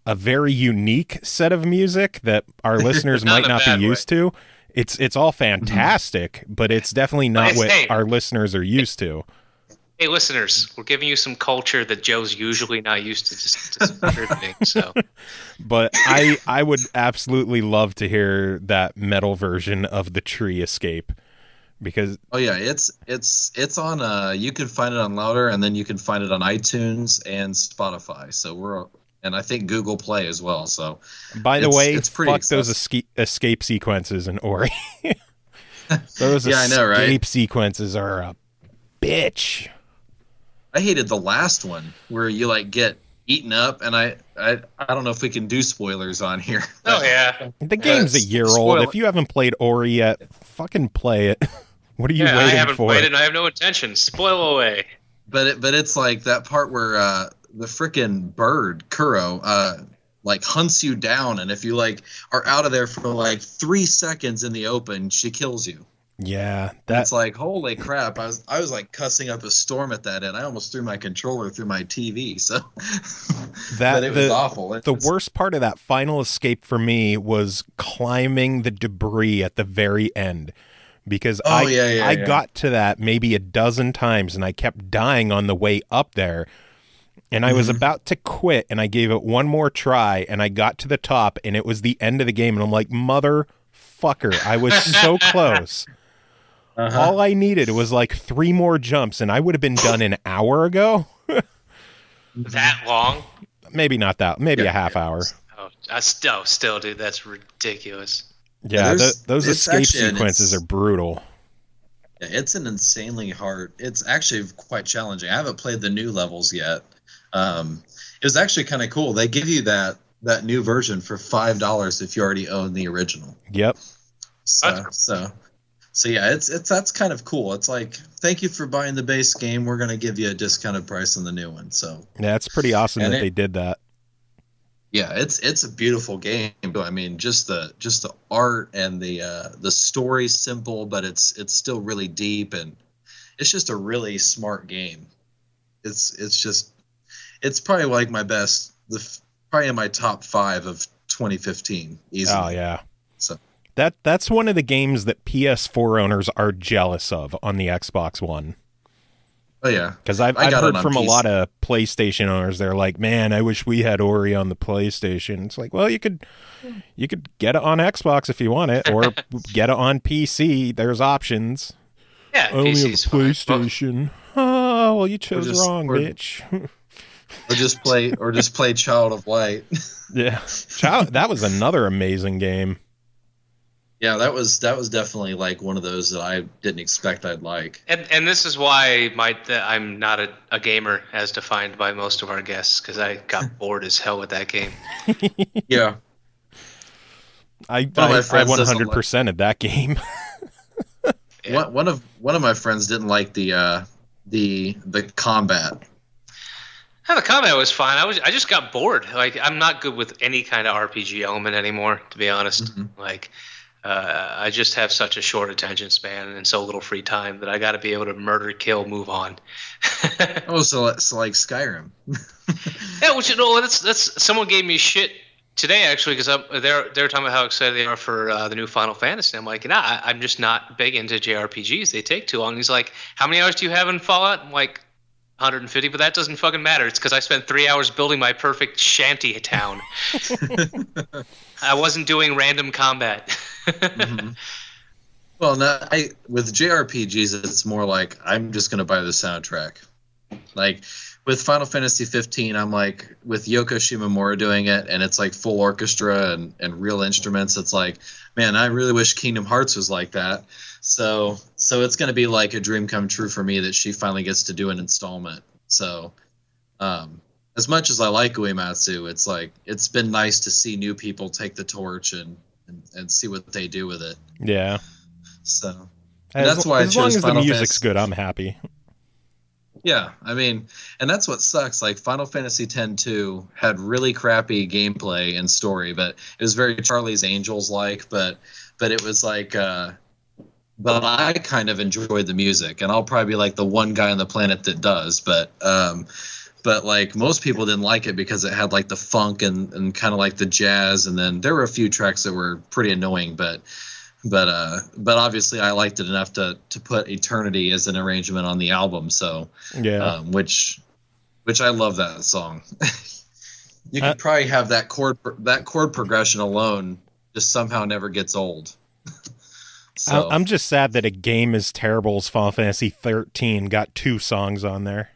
a very unique set of music that our listeners might not be used to. It's all fantastic, but it's definitely not what our listeners are used to. Hey, listeners, we're giving you some culture that Joe's usually not used to distributing. So, but I would absolutely love to hear that metal version of the Tree Escape, because it's on. You can find it on Louder, and then you can find it on iTunes and Spotify. So and I think Google Play as well. So, by the way, it's pretty fuck those escape sequences in Ori. Those I know, right? escape sequences are a bitch. I hated the last one where you like get eaten up, and I don't know if we can do spoilers on here. Oh yeah, the game's a year old. If you haven't played Ori yet, fucking play it. What are you waiting for? I haven't played it, and I have no intention. Spoil away. But it's like that part where the frickin' bird Kuro like hunts you down, and if you like are out of there for like 3 seconds in the open, she kills you. Yeah, that's like holy crap. I was like cussing up a storm at that end. I almost threw my controller through my TV. So but it was awful. The worst part of that final escape for me was climbing the debris at the very end, because I got to that maybe a dozen times, and I kept dying on the way up there. And I was about to quit, and I gave it one more try, and I got to the top, and it was the end of the game, and I'm like, motherfucker, I was so close. All I needed was like 3 more jumps, and I would have been done an hour ago. That long? Maybe not that. Maybe a half hour. Oh, still, dude, that's ridiculous. Yeah, those escape sequences are brutal. It's an insanely hard. It's actually quite challenging. I haven't played the new levels yet. It was actually kind of cool. They give you that new version for $5 if you already own the original. Yep. So yeah, that's kind of cool. It's like, thank you for buying the base game. We're going to give you a discounted price on the new one. So yeah, it's pretty awesome that they did that. Yeah, it's a beautiful game. But I mean, just the art and the story's simple, but it's still really deep, and it's just a really smart game. It's probably like my best, probably in my top 5 of 2015 easily. Oh yeah. So that's one of the games that PS4 owners are jealous of on the Xbox One. Oh yeah, because I've got heard it on from a PC. lot of PlayStation owners, they're like, "Man, I wish we had Ori on the PlayStation." It's like, well, you could get it on Xbox if you want it, or get it on PC. There's options. Yeah, I only have a PC's fine. PlayStation. Oh, well, you chose wrong, or- bitch. or just play Child of Light. Yeah, that was another amazing game. Yeah, that was definitely like one of those that I didn't expect I'd like. And this is why I'm not a gamer as defined by most of our guests, because I got bored as hell with that game. Yeah, I my friends doesn't 100%ed that game. Yeah. one of my friends didn't like the combat. Yeah, the combat was fine. I just got bored. Like, I'm not good with any kind of RPG element anymore, to be honest. Mm-hmm. Like, I just have such a short attention span and so little free time that I got to be able to murder, kill, move on. Oh, so like Skyrim. Yeah, which that's someone gave me shit today actually, because they're talking about how excited they are for the new Final Fantasy. I'm like, nah, I'm just not big into JRPGs. They take too long. He's like, how many hours do you have in Fallout? I'm like, 150, but that doesn't fucking matter. It's because I spent 3 hours building my perfect shanty town. I wasn't doing random combat. Mm-hmm. Well, no, with JRPGs, it's more like I'm just going to buy the soundtrack. Like with Final Fantasy 15, I'm like with Yoko Shimomura doing it, and it's like full orchestra and real instruments. It's like, man, I really wish Kingdom Hearts was like that. So it's going to be like a dream come true for me that she finally gets to do an installment. So, as much as I like Uematsu, it's like it's been nice to see new people take the torch and see what they do with it. Yeah. So that's why as long as Final the music's Fantasy. good, I'm happy. Yeah, I mean, and that's what sucks. Like Final Fantasy X-2 had really crappy gameplay and story, but it was very Charlie's Angels like. But it was like, but I kind of enjoyed the music, and I'll probably be like the one guy on the planet that does. But like most people didn't like it because it had like the funk and kind of like the jazz, and then there were a few tracks that were pretty annoying, but obviously I liked it enough to put Eternity as an arrangement on the album. So Yeah. which I love that song. You could probably have that chord progression alone just somehow never gets old. So I'm just sad that a game as terrible as Final Fantasy 13 got 2 songs on there.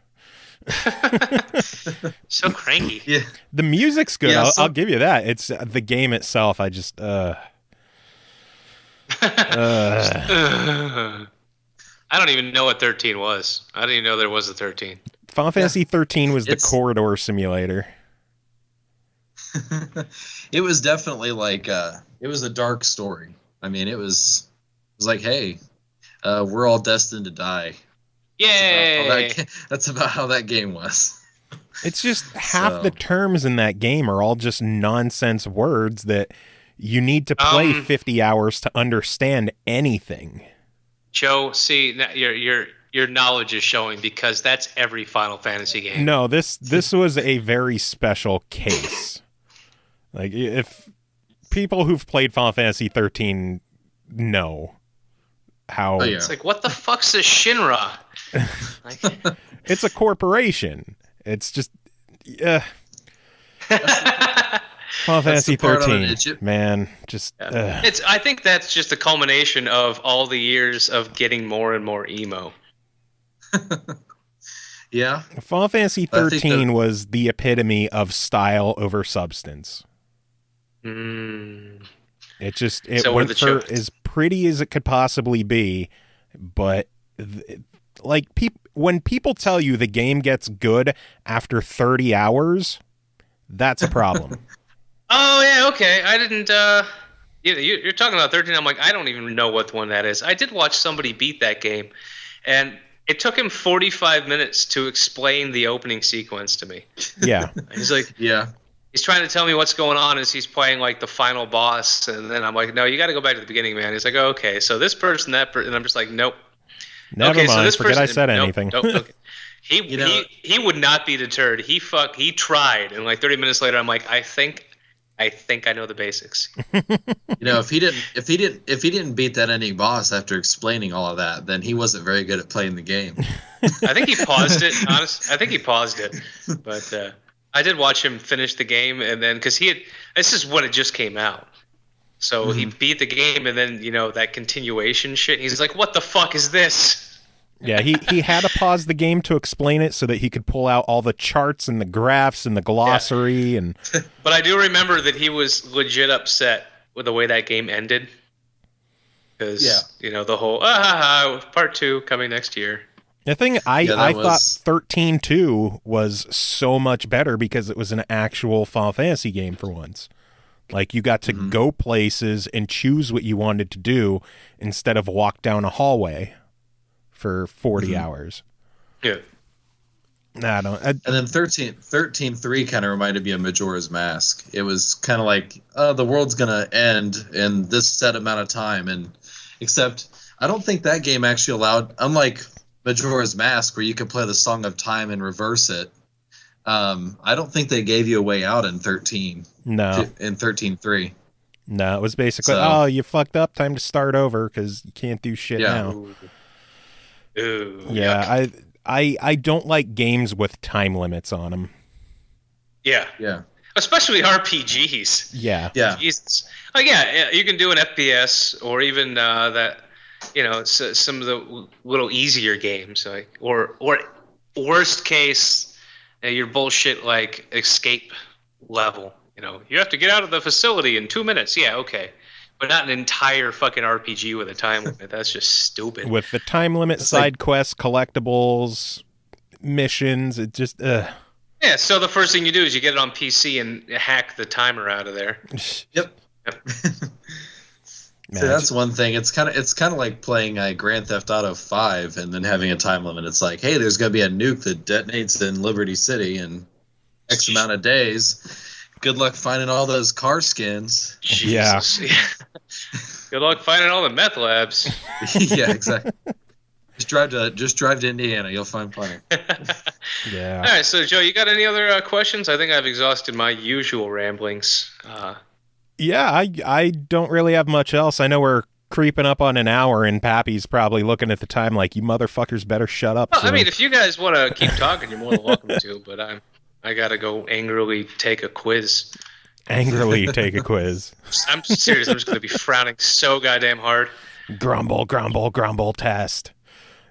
So cranky. yeah, The music's good. Yeah, I'll give you that. It's the game itself. I just I don't even know what 13 was. I didn't even know there was a 13. Final Fantasy 13 was the It's- corridor simulator. it was definitely like it was a dark story. I mean, it was like, hey, we're all destined to die. Yay! That's about how that game was. It's just half So- the terms in that game are all just nonsense words that you need to play 50 hours to understand anything. Joe, see, now your knowledge is showing, because that's every Final Fantasy game. No, this was a very special case. Like, if people who've played Final Fantasy 13 know how Oh, yeah. It's like, what the fuck's a Shinra? Like, it's a corporation. It's just Final Fantasy the part on 13, it. man, just I think that's just a culmination of all the years of getting more and more emo. Yeah. Final Fantasy I think 13 that- was the epitome of style over substance. Mm. It So were went the for children. as pretty as it could possibly be, but like when people tell you the game gets good after 30 hours, that's a problem. Oh yeah, okay. I didn't. You're talking about 13. I'm like, I don't even know what one that is. I did watch somebody beat that game, and it took him 45 minutes to explain the opening sequence to me. Yeah. He's like, Yeah. he's trying to tell me what's going on as he's playing like the final boss, and then I'm like, no, you got to go back to the beginning, man. He's like, oh, okay, so this person, that person, and I'm just like, nope. Never Okay, mind. so this Forget I person- said nope, anything. nope, okay. You know- He would not be deterred. He tried, and like 30 minutes later, I'm like, I think I think I know the basics. If he didn't beat that ending boss after explaining all of that, then he wasn't very good at playing the game. I think he paused it. I think he paused it, but I did watch him finish the game, and then because this is when it just came out, so he beat the game, and then that continuation shit. He's like, "What the fuck is this?" Yeah, he had to pause the game to explain it so that he could pull out all the charts and the graphs and the glossary and. But I do remember that he was legit upset with the way that game ended, because the whole part 2 coming next year. The thing I thought 13.2 was so much better because it was an actual Final Fantasy game for once. Like, you got to go places and choose what you wanted to do instead of walk down a hallway for 40 hours. Yeah. And then 13.3 kind of reminded me of Majora's Mask. It was kind of like, the world's going to end in this set amount of time. And except I don't think that game actually allowed, unlike Majora's Mask, where you could play the Song of Time and reverse it. I don't think they gave you a way out in 13. No. In 13.3. No, it was basically, you fucked up, time to start over because you can't do shit now. Ooh, yeah, I don't like games with time limits on them. Yeah. Yeah. Especially RPGs. Yeah. Yeah. Jesus. Like, you can do an FPS or even that, some of the little easier games, like or worst case, your bullshit like escape level. You have to get out of the facility in 2 minutes. Yeah, okay. But not an entire fucking RPG with a time limit. That's just stupid. With the time limit, side quests, collectibles, missions, it just Yeah, so the first thing you do is you get it on PC and hack the timer out of there. Yep. So that's one thing. It's kind of like playing Grand Theft Auto 5 and then having a time limit. It's like, hey, there's going to be a nuke that detonates in Liberty City in X amount of days. Good luck finding all those car skins. Jesus. Yeah. Good luck finding all the meth labs. Yeah, exactly. Just drive to Indiana. You'll find plenty. Yeah. All right, so Joe, you got any other questions? I think I've exhausted my usual ramblings. Yeah, I don't really have much else. I know we're creeping up on an hour, and Pappy's probably looking at the time like, you motherfuckers better shut up. Well, I mean, if you guys want to keep talking, you're more than welcome to, but I got to go angrily take a quiz. Angrily take a quiz. I'm serious. I'm just going to be frowning so goddamn hard. Grumble, grumble, grumble test.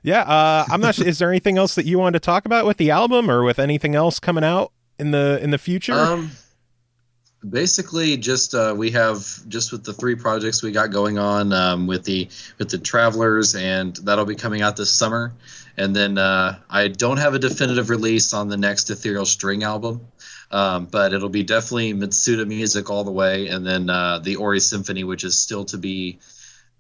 Yeah, I'm not sure. Is there anything else that you wanted to talk about with the album or with anything else coming out in the future? Basically, just we have just with the 3 projects we got going on with the Travelers, and that'll be coming out this summer. And then I don't have a definitive release on the next ETHEReal String album, but it'll be definitely Mitsuda music all the way, and then the Ori Symphony, which is still to be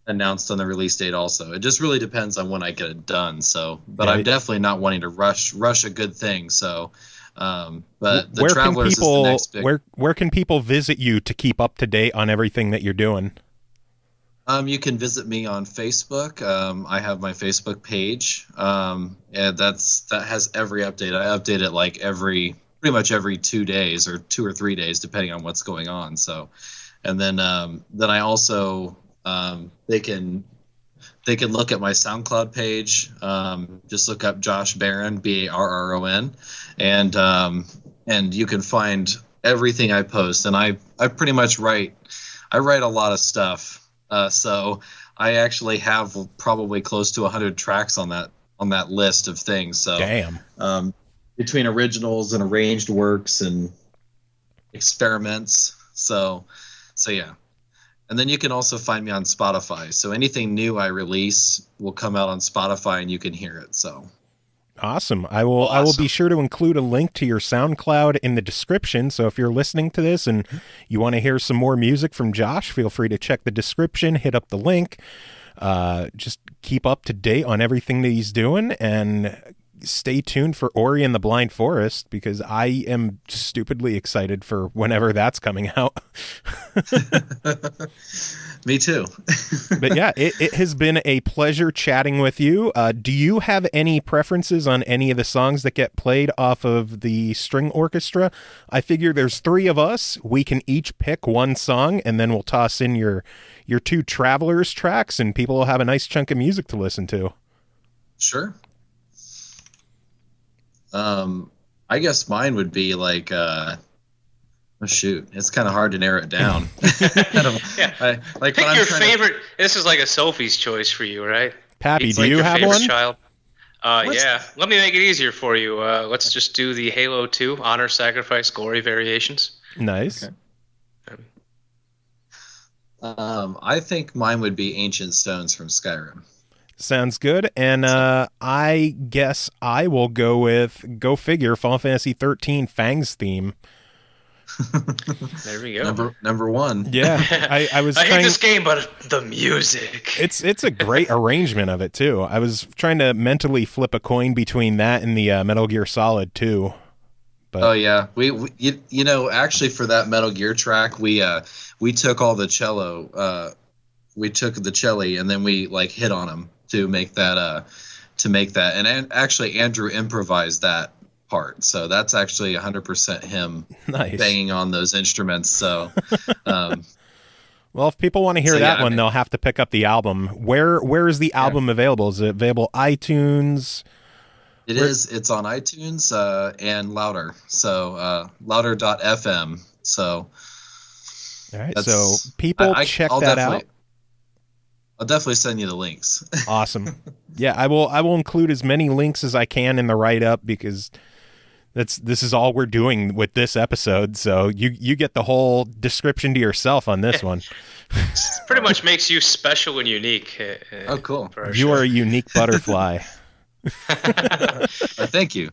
announced on the release date also. It just really depends on when I get it done. So, but I'm definitely not wanting to rush a good thing. So, but the Travelers is the next big. Where can people visit you to keep up to date on everything that you're doing? You can visit me on Facebook. I have my Facebook page, and that has every update. I update it like pretty much every 2 days or 2 or 3 days, depending on what's going on. So, and then I also they can look at my SoundCloud page. Just look up Josh Barron, Barron, and you can find everything I post. And I pretty much write a lot of stuff. So I actually have probably close to 100 tracks on that list of things. So damn. Between originals and arranged works and experiments. So yeah. And then you can also find me on Spotify. So anything new I release will come out on Spotify and you can hear it. So awesome. I will be sure to include a link to your SoundCloud in the description. So if you're listening to this and you want to hear some more music from Josh, feel free to check the description, hit up the link. Just keep up to date on everything that he's doing, and stay tuned for Ori and the Blind Forest, because I am stupidly excited for whenever that's coming out. Me too. But yeah, it has been a pleasure chatting with you. Do you have any preferences on any of the songs that get played off of the string orchestra? I figure there's 3 of us. We can each pick one song, and then we'll toss in your 2 Travelers tracks, and people will have a nice chunk of music to listen to. Sure. I guess mine would be like, oh shoot, it's kind of hard to narrow it down. Yeah. Pick your favorite. This is like a Sophie's choice for you, right? Pappy, It's do like you your have favorite one? child. Yeah. Let me make it easier for you. Let's just do the Halo 2 Honor, Sacrifice, Glory variations. Nice. Okay. I think mine would be Ancient Stones from Skyrim. Sounds good. And I guess I will go with, go figure, Final Fantasy 13 Fang's theme. There we go. Number 1. Yeah, I was. I hate this game, but the music. It's a great arrangement of it too. I was trying to mentally flip a coin between that and the Metal Gear Solid 2. But oh yeah, we you know, actually for that Metal Gear track, we took all the cello, we took the cello and then we like hit on them to make that and actually Andrew improvised that part, so that's actually 100% him nice. banging on those instruments. So well, if people want to hear that one, they'll have to pick up the album. Where is the album available? Is it available iTunes? It's on iTunes and Louder, so louder.fm. So all right, so people check that out. I'll definitely send you the links. Awesome. Yeah, I will include as many links as I can in the write-up, because this is all we're doing with this episode. So you get the whole description to yourself on this one. Pretty much makes you special and unique. Oh, cool. You are a unique butterfly. Thank you.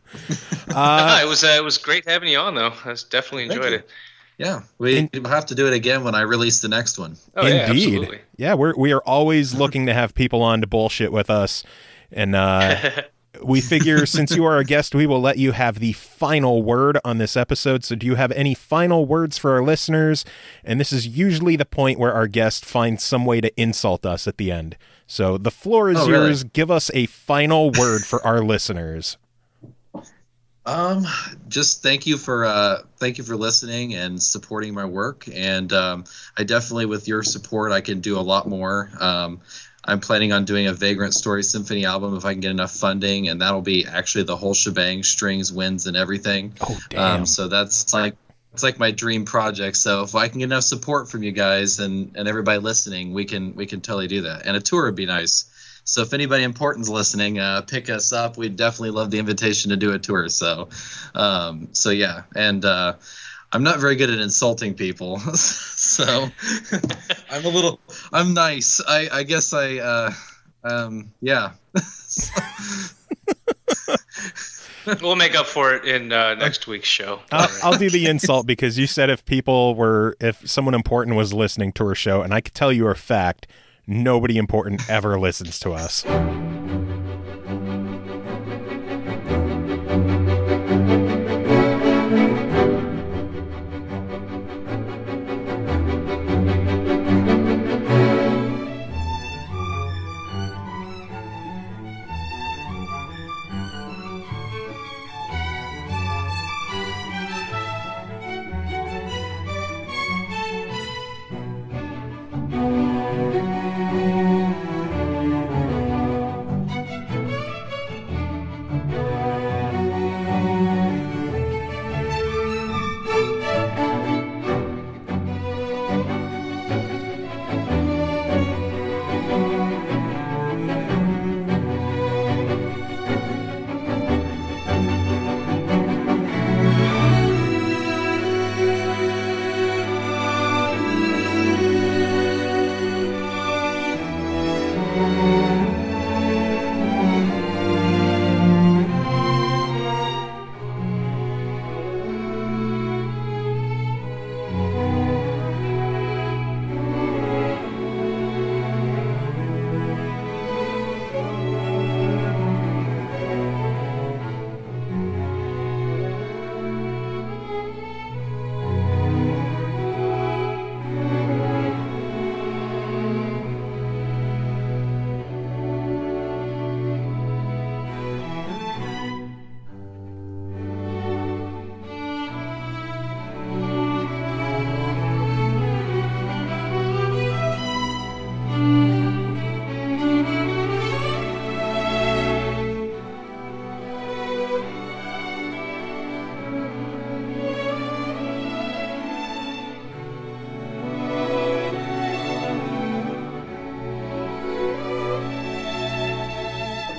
It was great having you on, though. I definitely enjoyed it. Yeah, we have to do it again when I release the next one. Oh, indeed. Yeah, absolutely. Yeah, we are always looking to have people on to bullshit with us, and we figure since you are a guest, we will let you have the final word on this episode. So do you have any final words for our listeners? And this is usually the point where our guest finds some way to insult us at the end. So the floor is yours. Really? Give us a final word for our listeners. Just thank you for listening and supporting my work. And I definitely, with your support, I can do a lot more. I'm planning on doing a Vagrant Story Symphony album if I can get enough funding, and that'll be actually the whole shebang, strings, winds, and everything. Oh, damn. So that's like my dream project. So if I can get enough support from you guys and everybody listening, we can totally do that. And a tour would be nice. So if anybody important's listening, pick us up. We'd definitely love the invitation to do a tour. So yeah. And I'm not very good at insulting people. So I'm nice. I guess yeah. We'll make up for it in next week's show. I'll do the insult, because you said if someone important was listening to our show, and I could tell you a fact, nobody important ever listens to us.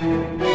Bye.